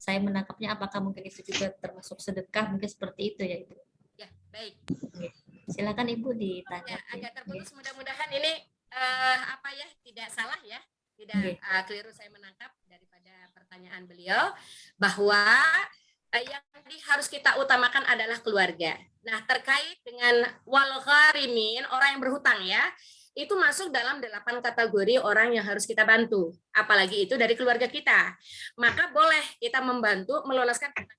saya menangkapnya apakah mungkin itu juga termasuk sedekah, mungkin seperti itu ya Ibu. Ya, baik. Silakan Ibu ditanya. Ya, agak terputus, mudah-mudahan ini tidak salah ya, tidak keliru saya menangkap daripada pertanyaan beliau bahwa yang harus kita utamakan adalah keluarga. Nah, terkait dengan wal gharimin, orang yang berhutang ya, itu masuk dalam 8 kategori orang yang harus kita bantu. Apalagi itu dari keluarga kita. Maka boleh kita membantu melunaskan hutang.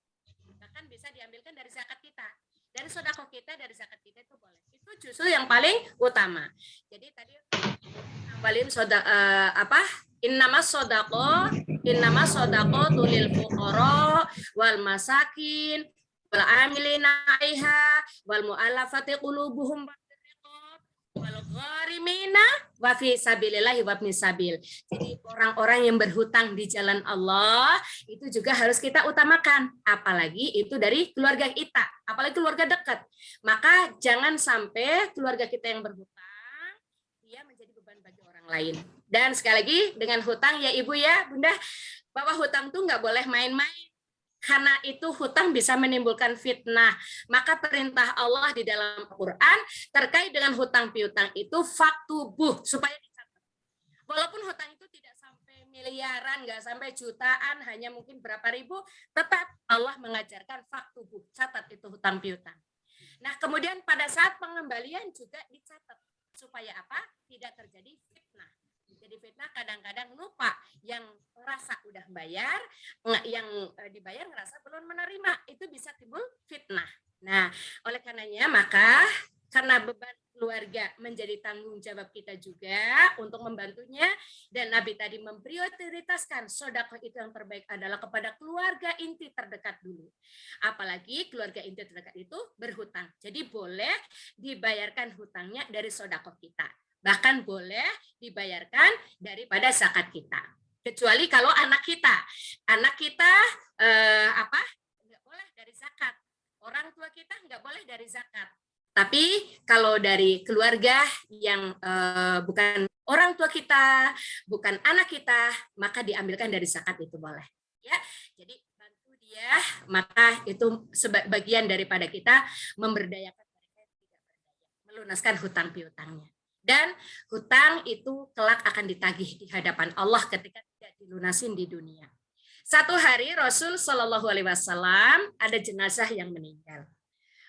Bahkan bisa diambilkan dari zakat kita. Dari sedekah kita, dari zakat kita itu boleh. Itu justru yang paling utama. Jadi tadi awalin innamas sodaqo tulil fuqara wal masakin wal amilina 'alaiha wal mu'allafati qulubuhum wal gharimina wa fi sabilillahi wa ibnis sabil. Jadi orang-orang yang berhutang di jalan Allah itu juga harus kita utamakan, apalagi itu dari keluarga kita, apalagi keluarga dekat. Maka jangan sampai keluarga kita yang berhutang dia menjadi beban bagi orang lain. Dan sekali lagi dengan hutang ya Ibu ya, Bunda, bahwa hutang tuh nggak boleh main-main. Karena itu hutang bisa menimbulkan fitnah. Maka perintah Allah di dalam Al-Quran terkait dengan hutang piutang itu faktubuh, supaya dicatat. Walaupun hutang itu tidak sampai miliaran, nggak sampai jutaan, hanya mungkin berapa ribu, tetap Allah mengajarkan faktubuh, catat itu hutang piutang. Nah, kemudian pada saat pengembalian juga dicatat. Supaya apa? Tidak terjadi fitnah. Jadi fitnah kadang-kadang lupa, yang ngerasa udah bayar, yang dibayar ngerasa belum menerima, itu bisa timbul fitnah. Nah, oleh karenanya maka karena beban keluarga menjadi tanggung jawab kita juga untuk membantunya, dan Nabi tadi memprioritaskan sedekah itu yang terbaik adalah kepada keluarga inti terdekat dulu. Apalagi keluarga inti terdekat itu berhutang. Jadi boleh dibayarkan hutangnya dari sedekah kita. Bahkan boleh dibayarkan daripada zakat kita. Kecuali kalau anak kita nggak boleh dari zakat. Orang tua kita nggak boleh dari zakat. Tapi kalau dari keluarga yang bukan orang tua kita, bukan anak kita, maka diambilkan dari zakat itu boleh. Ya, jadi bantu dia, maka itu sebagian daripada kita memberdayakan mereka yang tidak berdaya, melunaskan hutang piutangnya. Dan hutang itu kelak akan ditagih di hadapan Allah ketika tidak dilunasin di dunia. Satu hari Rasul Shallallahu Alaihi Wasallam ada jenazah yang meninggal.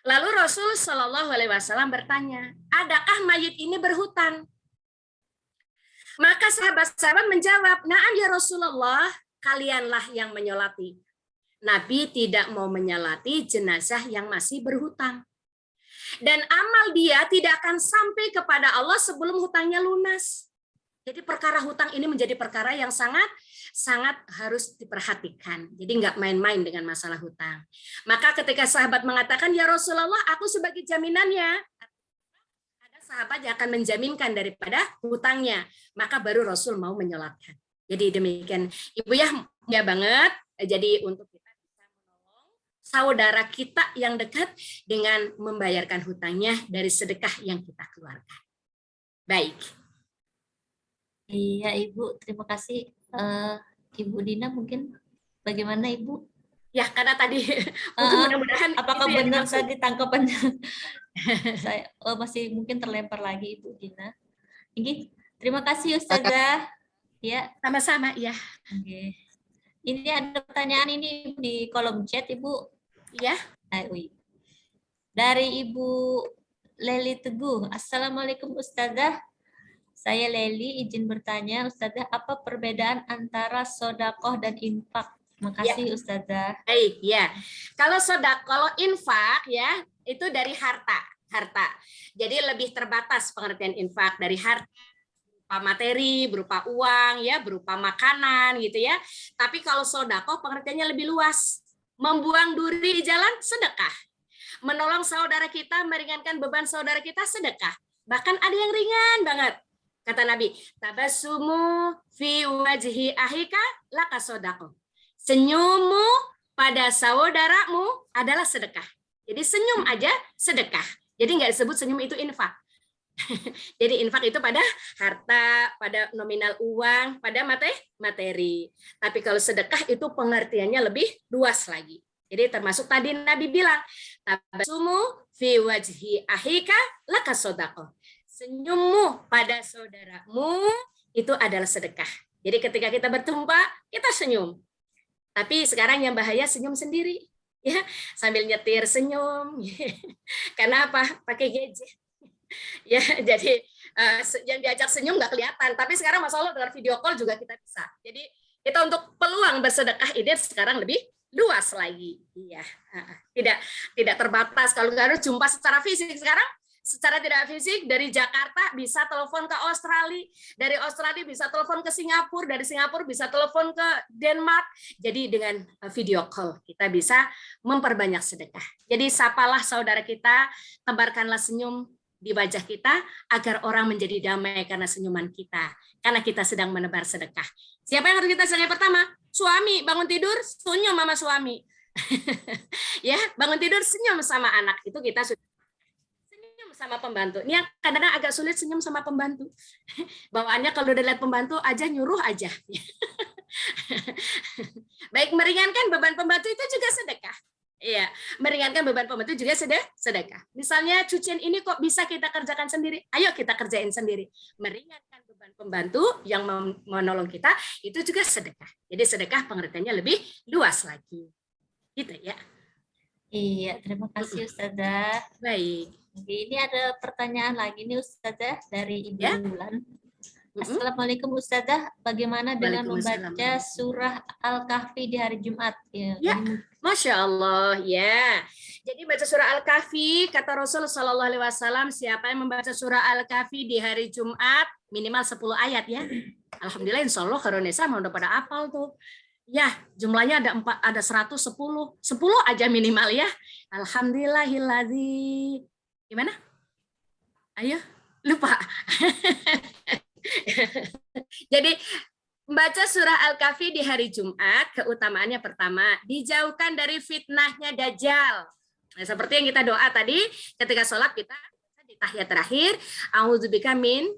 Lalu Rasul Shallallahu Alaihi Wasallam bertanya, adakah mayit ini berhutang? Maka sahabat-sahabat menjawab, na'am ya Rasulullah, kalianlah yang menyolati. Nabi tidak mau menyolati jenazah yang masih berhutang. Dan amal dia tidak akan sampai kepada Allah sebelum hutangnya lunas. Jadi perkara hutang ini menjadi perkara yang sangat harus diperhatikan. Jadi nggak main-main dengan masalah hutang. Maka ketika sahabat mengatakan, ya Rasulullah, aku sebagai jaminannya, ada sahabat yang akan menjaminkan daripada hutangnya. Maka baru Rasul mau menyolatkan. Jadi demikian, Ibu ya banget. Jadi untuk saudara kita yang dekat dengan membayarkan hutangnya dari sedekah yang kita keluarkan. Baik. Iya Ibu, terima kasih. Ibu Dina mungkin bagaimana Ibu? Ya, karena tadi mungkin mudah-mudahan apakah benar saya ditangkapannya? Saya masih mungkin terlempar lagi Ibu Dina. Ini terima kasih Ustazah. Ya, sama-sama ya. Oke. Ini ada pertanyaan ini di kolom chat Ibu. Ya. Dari Ibu Leli Teguh. Assalamualaikum Ustazah. Saya Leli, izin bertanya Ustazah, apa perbedaan antara sodakoh dan infak? Makasih Ustazah. Baik, ya. Kalau infak ya, itu dari harta. Jadi lebih terbatas pengertian infak dari harta, berupa materi, berupa uang, ya, berupa makanan gitu ya. Tapi kalau sodakoh pengertiannya lebih luas. Membuang duri di jalan, sedekah. Menolong saudara kita, meringankan beban saudara kita, sedekah. Bahkan ada yang ringan banget. Kata Nabi, tabassumu fi wajhi ahika laka sodakoh. Senyummu pada saudaramu adalah sedekah. Jadi senyum aja sedekah. Jadi nggak disebut senyum itu infak. Jadi infak itu pada harta, pada nominal uang, pada materi. Tapi kalau sedekah itu pengertiannya lebih luas lagi. Jadi termasuk tadi Nabi bilang, tabassumu fi wajhi ahika laka sodakoh. Senyummu pada saudaramu itu adalah sedekah. Jadi ketika kita berjumpa, kita senyum. Tapi sekarang yang bahaya senyum sendiri. Ya, sambil nyetir senyum. Karena apa? Pakai gadget. Ya, jadi yang diajak senyum nggak kelihatan. Tapi sekarang Masya Allah dengan video call juga kita bisa. Jadi kita untuk peluang bersedekah ini sekarang lebih luas lagi. Iya, tidak terbatas. Kalau nggak harus jumpa secara fisik sekarang, secara tidak fisik dari Jakarta bisa telepon ke Australia, dari Australia bisa telepon ke Singapura, dari Singapura bisa telepon ke Denmark. Jadi dengan video call kita bisa memperbanyak sedekah. Jadi sapalah saudara kita, tebarkanlah senyum di wajah kita agar orang menjadi damai karena senyuman kita. Karena kita sedang menebar sedekah. Siapa yang harus kita senyum pertama? Suami, bangun tidur senyum sama suami. Ya, bangun tidur senyum sama anak. Itu kita sudah senyum sama pembantu. Ini yang kadang-kadang agak sulit senyum sama pembantu. Bawaannya kalau udah lihat pembantu aja nyuruh aja. Baik, meringankan beban pembantu itu juga sedekah. Iya, meringankan beban pembantu juga sedekah. Misalnya cucian ini kok bisa kita kerjakan sendiri, ayo kita kerjain sendiri. Meringankan beban pembantu yang menolong kita itu juga sedekah. Jadi sedekah pengertiannya lebih luas lagi. Gitu ya. Iya, terima kasih Ustazah. Baik. Ini ada pertanyaan lagi nih Ustazah dari Ibu Bulan. Assalamualaikum Ustazah, bagaimana dengan membaca surah Al-Kahfi di hari Jumat? Ya, Masya Allah, ya. Jadi baca surah Al-Kahfi, kata Rasul Shallallahu Alaihi Wasallam, siapa yang membaca surah Al-Kahfi di hari Jumat, minimal 10 ayat ya. Alhamdulillah, insya Allah Indonesia mau udah pada hafal tuh. Ya, jumlahnya ada 110, 10 aja minimal ya. Alhamdulillahilladzi. Gimana? Ayo, lupa. Jadi membaca surah Al-Kahfi di hari Jumat, keutamaannya pertama, dijauhkan dari fitnahnya Dajjal. Nah, seperti yang kita doa tadi, ketika sholat kita di tahiyat terakhir, a'udzubika min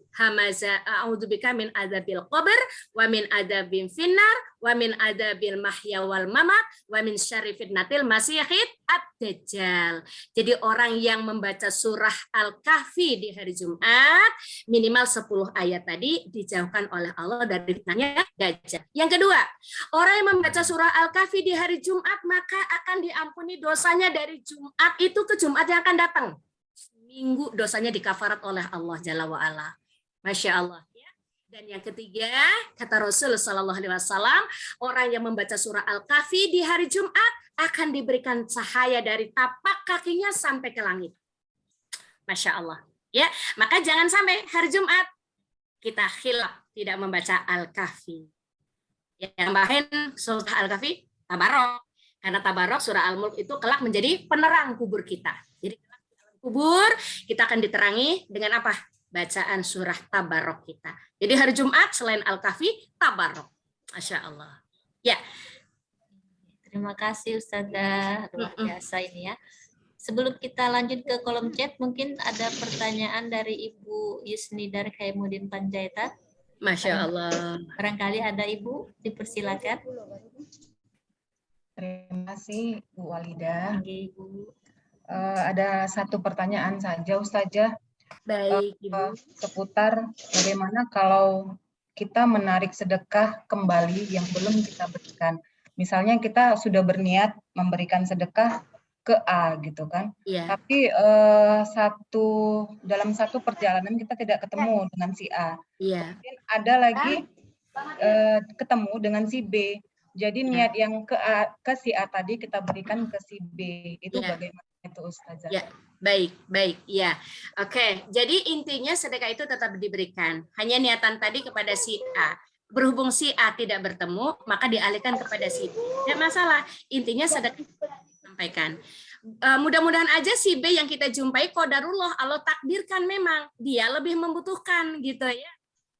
adzabil qabr, wa min adzabin finnar, wa min adzabil mahya wal mamat, wa min syarri fitnatil masiihid ad-dajjal. Jadi orang yang membaca surah Al-Kahfi di hari Jumat, minimal 10 ayat tadi dijauhkan oleh Allah dari fitnahnya Dajjal. Yang kedua, orang yang membaca surah Al-Kahfi di hari Jumat, maka akan diampuni dosanya dari Jumat itu ke Jumat yang akan datang. Minggu dosanya dikafarat oleh Allah Jalla wa'ala. Masya Allah. Dan yang ketiga, kata Rasul Sallallahu Alaihi Wasallam, orang yang membaca surah Al-Kahfi di hari Jumat akan diberikan cahaya dari tapak kakinya sampai ke langit. Masya Allah. Ya, maka jangan sampai hari Jumat kita khilaf tidak membaca Al-Kahfi. Yang tambahin surah Al-Kahfi, tabarok. Karena tabarok surah Al-Mulk itu kelak menjadi penerang kubur kita. Jadi kubur kita akan diterangi dengan apa? Bacaan surah tabarok kita. Jadi hari Jumat selain Al-Kahfi, tabarok. Masya Allah. Ya. Terima kasih Ustazah, luar biasa ini ya. Sebelum kita lanjut ke kolom chat, mungkin ada pertanyaan dari Ibu Yusni dari Khaimuddin Panjaitan. Masya Allah. Barangkali ada Ibu, dipersilakan. Terima kasih Bu Walidah. Ibu. Ada satu pertanyaan saja Ustazah. Baik, Ibu. Seputar bagaimana kalau kita menarik sedekah kembali yang belum kita berikan. Misalnya kita sudah berniat memberikan sedekah, ke A gitu kan. Iya. Tapi dalam satu perjalanan kita tidak ketemu dengan si A. Iya. Kemudian ada lagi ketemu dengan si B. Jadi niat yang ke si A tadi kita berikan ke si B. Itu bagaimana itu Ustazah? Ya, baik, ya. Oke, jadi intinya sedekah itu tetap diberikan. Hanya niatan tadi kepada si A. Berhubung si A tidak bertemu, maka dialihkan kepada si B. Tidak masalah. Intinya sedekah disampaikan. Mudah-mudahan aja si B yang kita jumpai qadarullah, Allah takdirkan memang dia lebih membutuhkan gitu ya.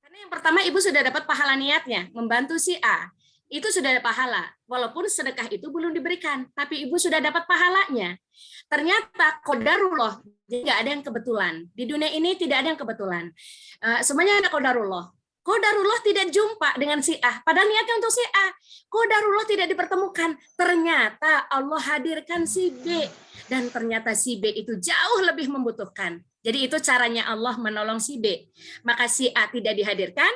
Karena yang pertama ibu sudah dapat pahala niatnya membantu si A. Itu sudah ada pahala. Walaupun sedekah itu belum diberikan, tapi ibu sudah dapat pahalanya. Ternyata qadarullah, jadi nggak ada yang kebetulan. Di dunia ini tidak ada yang kebetulan. Semuanya ada qadarullah. Qadarullah tidak jumpa dengan si A, padahal niatnya untuk si A. Qadarullah tidak dipertemukan. Ternyata Allah hadirkan si B. Dan ternyata si B itu jauh lebih membutuhkan. Jadi itu caranya Allah menolong si B. Maka si A tidak dihadirkan,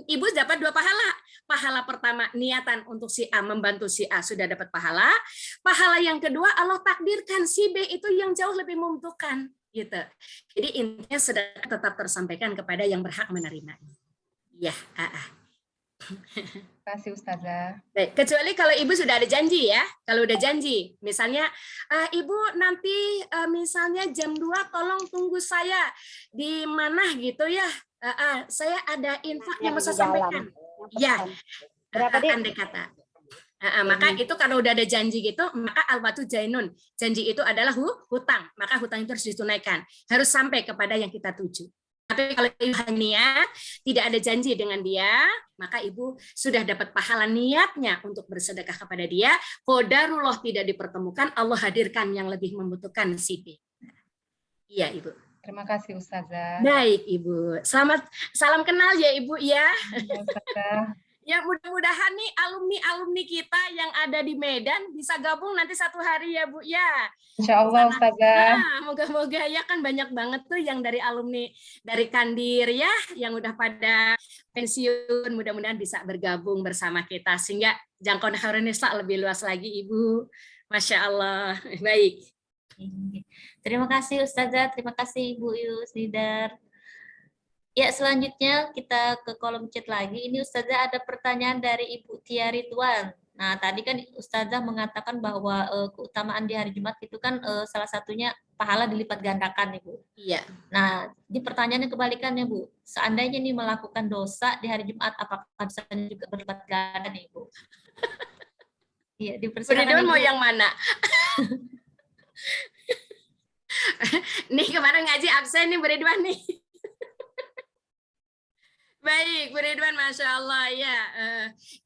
ibu dapat 2 pahala. Pahala pertama niatan untuk si A membantu si A sudah dapat pahala. Pahala yang kedua Allah takdirkan si B itu yang jauh lebih membutuhkan. Gitu. Jadi intinya sedekah tetap tersampaikan kepada yang berhak menerimanya. Ya, Terima kasih Ustazah. Baik, kecuali kalau ibu sudah ada janji ya. Kalau udah janji, misalnya ibu nanti misalnya jam 2 tolong tunggu saya di mana gitu ya. Saya ada infak yang mau saya sampaikan. Ya, andai kata. Maka itu kalau udah ada janji gitu, maka al-watu jainun. Janji itu adalah hutang, maka hutang itu harus ditunaikan. Harus sampai kepada yang kita tuju. Tapi kalau ibu hanya tidak ada janji dengan dia, maka ibu sudah dapat pahala niatnya untuk bersedekah kepada dia. Qadarullah tidak dipertemukan, Allah hadirkan yang lebih membutuhkan si B. Iya, Ibu. Terima kasih Ustazah. Baik, Ibu. Salam kenal ya, Ibu ya. Ustazah. Ya, mudah-mudahan nih alumni kita yang ada di Medan bisa gabung nanti satu hari ya, Bu ya. Insya Allah Ustazah. Moga-moga ya, kan banyak banget tuh yang dari alumni dari Kandir ya, yang udah pada pensiun, mudah-mudahan bisa bergabung bersama kita sehingga jangkauan Khairun Nisa lebih luas lagi, Ibu. Masya Allah. Baik. Terima kasih Ustazah, terima kasih Ibu Yusnidar. Ya, selanjutnya kita ke kolom chat lagi. Ini Ustazah ada pertanyaan dari Ibu Tia Ridwan. Nah, tadi kan Ustazah mengatakan bahwa keutamaan di hari Jumat itu kan salah satunya pahala dilipat gandakan, Ibu. Iya. Nah, di pertanyaannya kebalikannya, Bu. Seandainya nih melakukan dosa di hari Jumat, apakah dosanya juga berlipat ganda, Ibu? Iya, dipersilakan. Ridwan mau yang mana? Nih kemarin ngaji absen nih Bu Ridwan nih. Baik, Bu Ridwan, Masya Allah ya.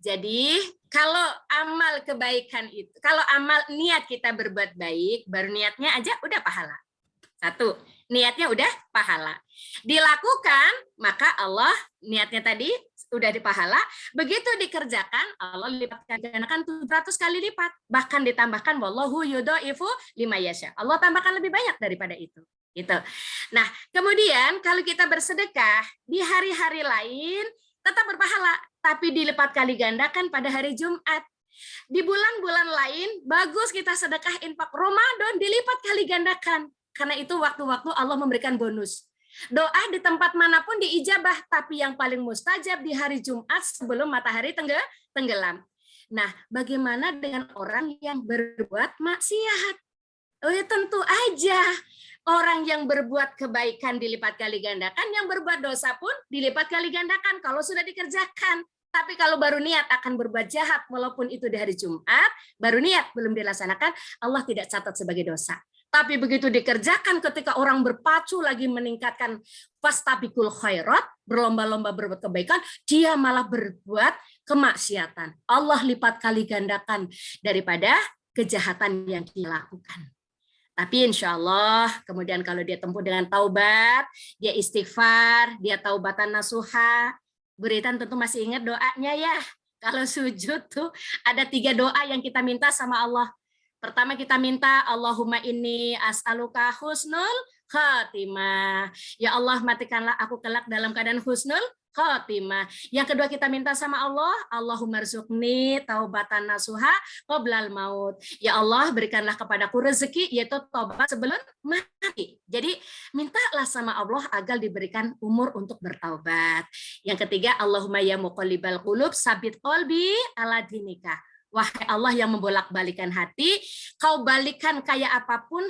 Jadi kalau amal kebaikan itu, kalau amal niat kita berbuat baik, baru niatnya aja udah pahala. 1, niatnya udah pahala. Dilakukan, maka Allah niatnya tadi udah dipahala. Begitu dikerjakan, Allah lipatkan 700 kali lipat. Bahkan ditambahkan, wallahu yudhaifu lima yasha. Allah tambahkan lebih banyak daripada itu. Gitu. Nah, kemudian kalau kita bersedekah di hari-hari lain tetap berpahala, tapi dilipat kali gandakan pada hari Jumat. Di bulan-bulan lain bagus kita sedekah infak. Ramadan dilipat kali gandakan. Karena itu waktu-waktu Allah memberikan bonus. Doa di tempat manapun diijabah, tapi yang paling mustajab di hari Jumat sebelum matahari tenggelam. Nah, bagaimana dengan orang yang berbuat maksiat? Oh ya, tentu aja. Orang yang berbuat kebaikan dilipat kali gandakan, yang berbuat dosa pun dilipat kali gandakan kalau sudah dikerjakan. Tapi kalau baru niat akan berbuat jahat, walaupun itu di hari Jumat, baru niat belum dilaksanakan, Allah tidak catat sebagai dosa. Tapi begitu dikerjakan ketika orang berpacu lagi meningkatkan fastabiqul khairat, berlomba-lomba berbuat kebaikan, dia malah berbuat kemaksiatan. Allah lipat kali gandakan daripada kejahatan yang dia lakukan. Tapi insya Allah, kemudian kalau dia tempuh dengan taubat, dia istighfar, dia taubatan nasuha. Bu Ritan tentu masih ingat doanya ya. Kalau sujud tuh ada 3 doa yang kita minta sama Allah. Pertama kita minta, Allahumma inni as'aluka husnul khatimah. Ya Allah, matikanlah aku kelak dalam keadaan husnul khotimah. Yang kedua kita minta sama Allah, Allahumma rzuqni taubatan nasuha qoblal maut. Ya Allah, berikanlah kepadaku rezeki yaitu taubat sebelum mati. Jadi mintalah sama Allah agar diberikan umur untuk bertaubat. Yang ketiga, Allahumma ya muqallibal qulub sabit qalbi ala dinika. Wahai Allah yang membolak-balikan hati, kau balikan kayak apapun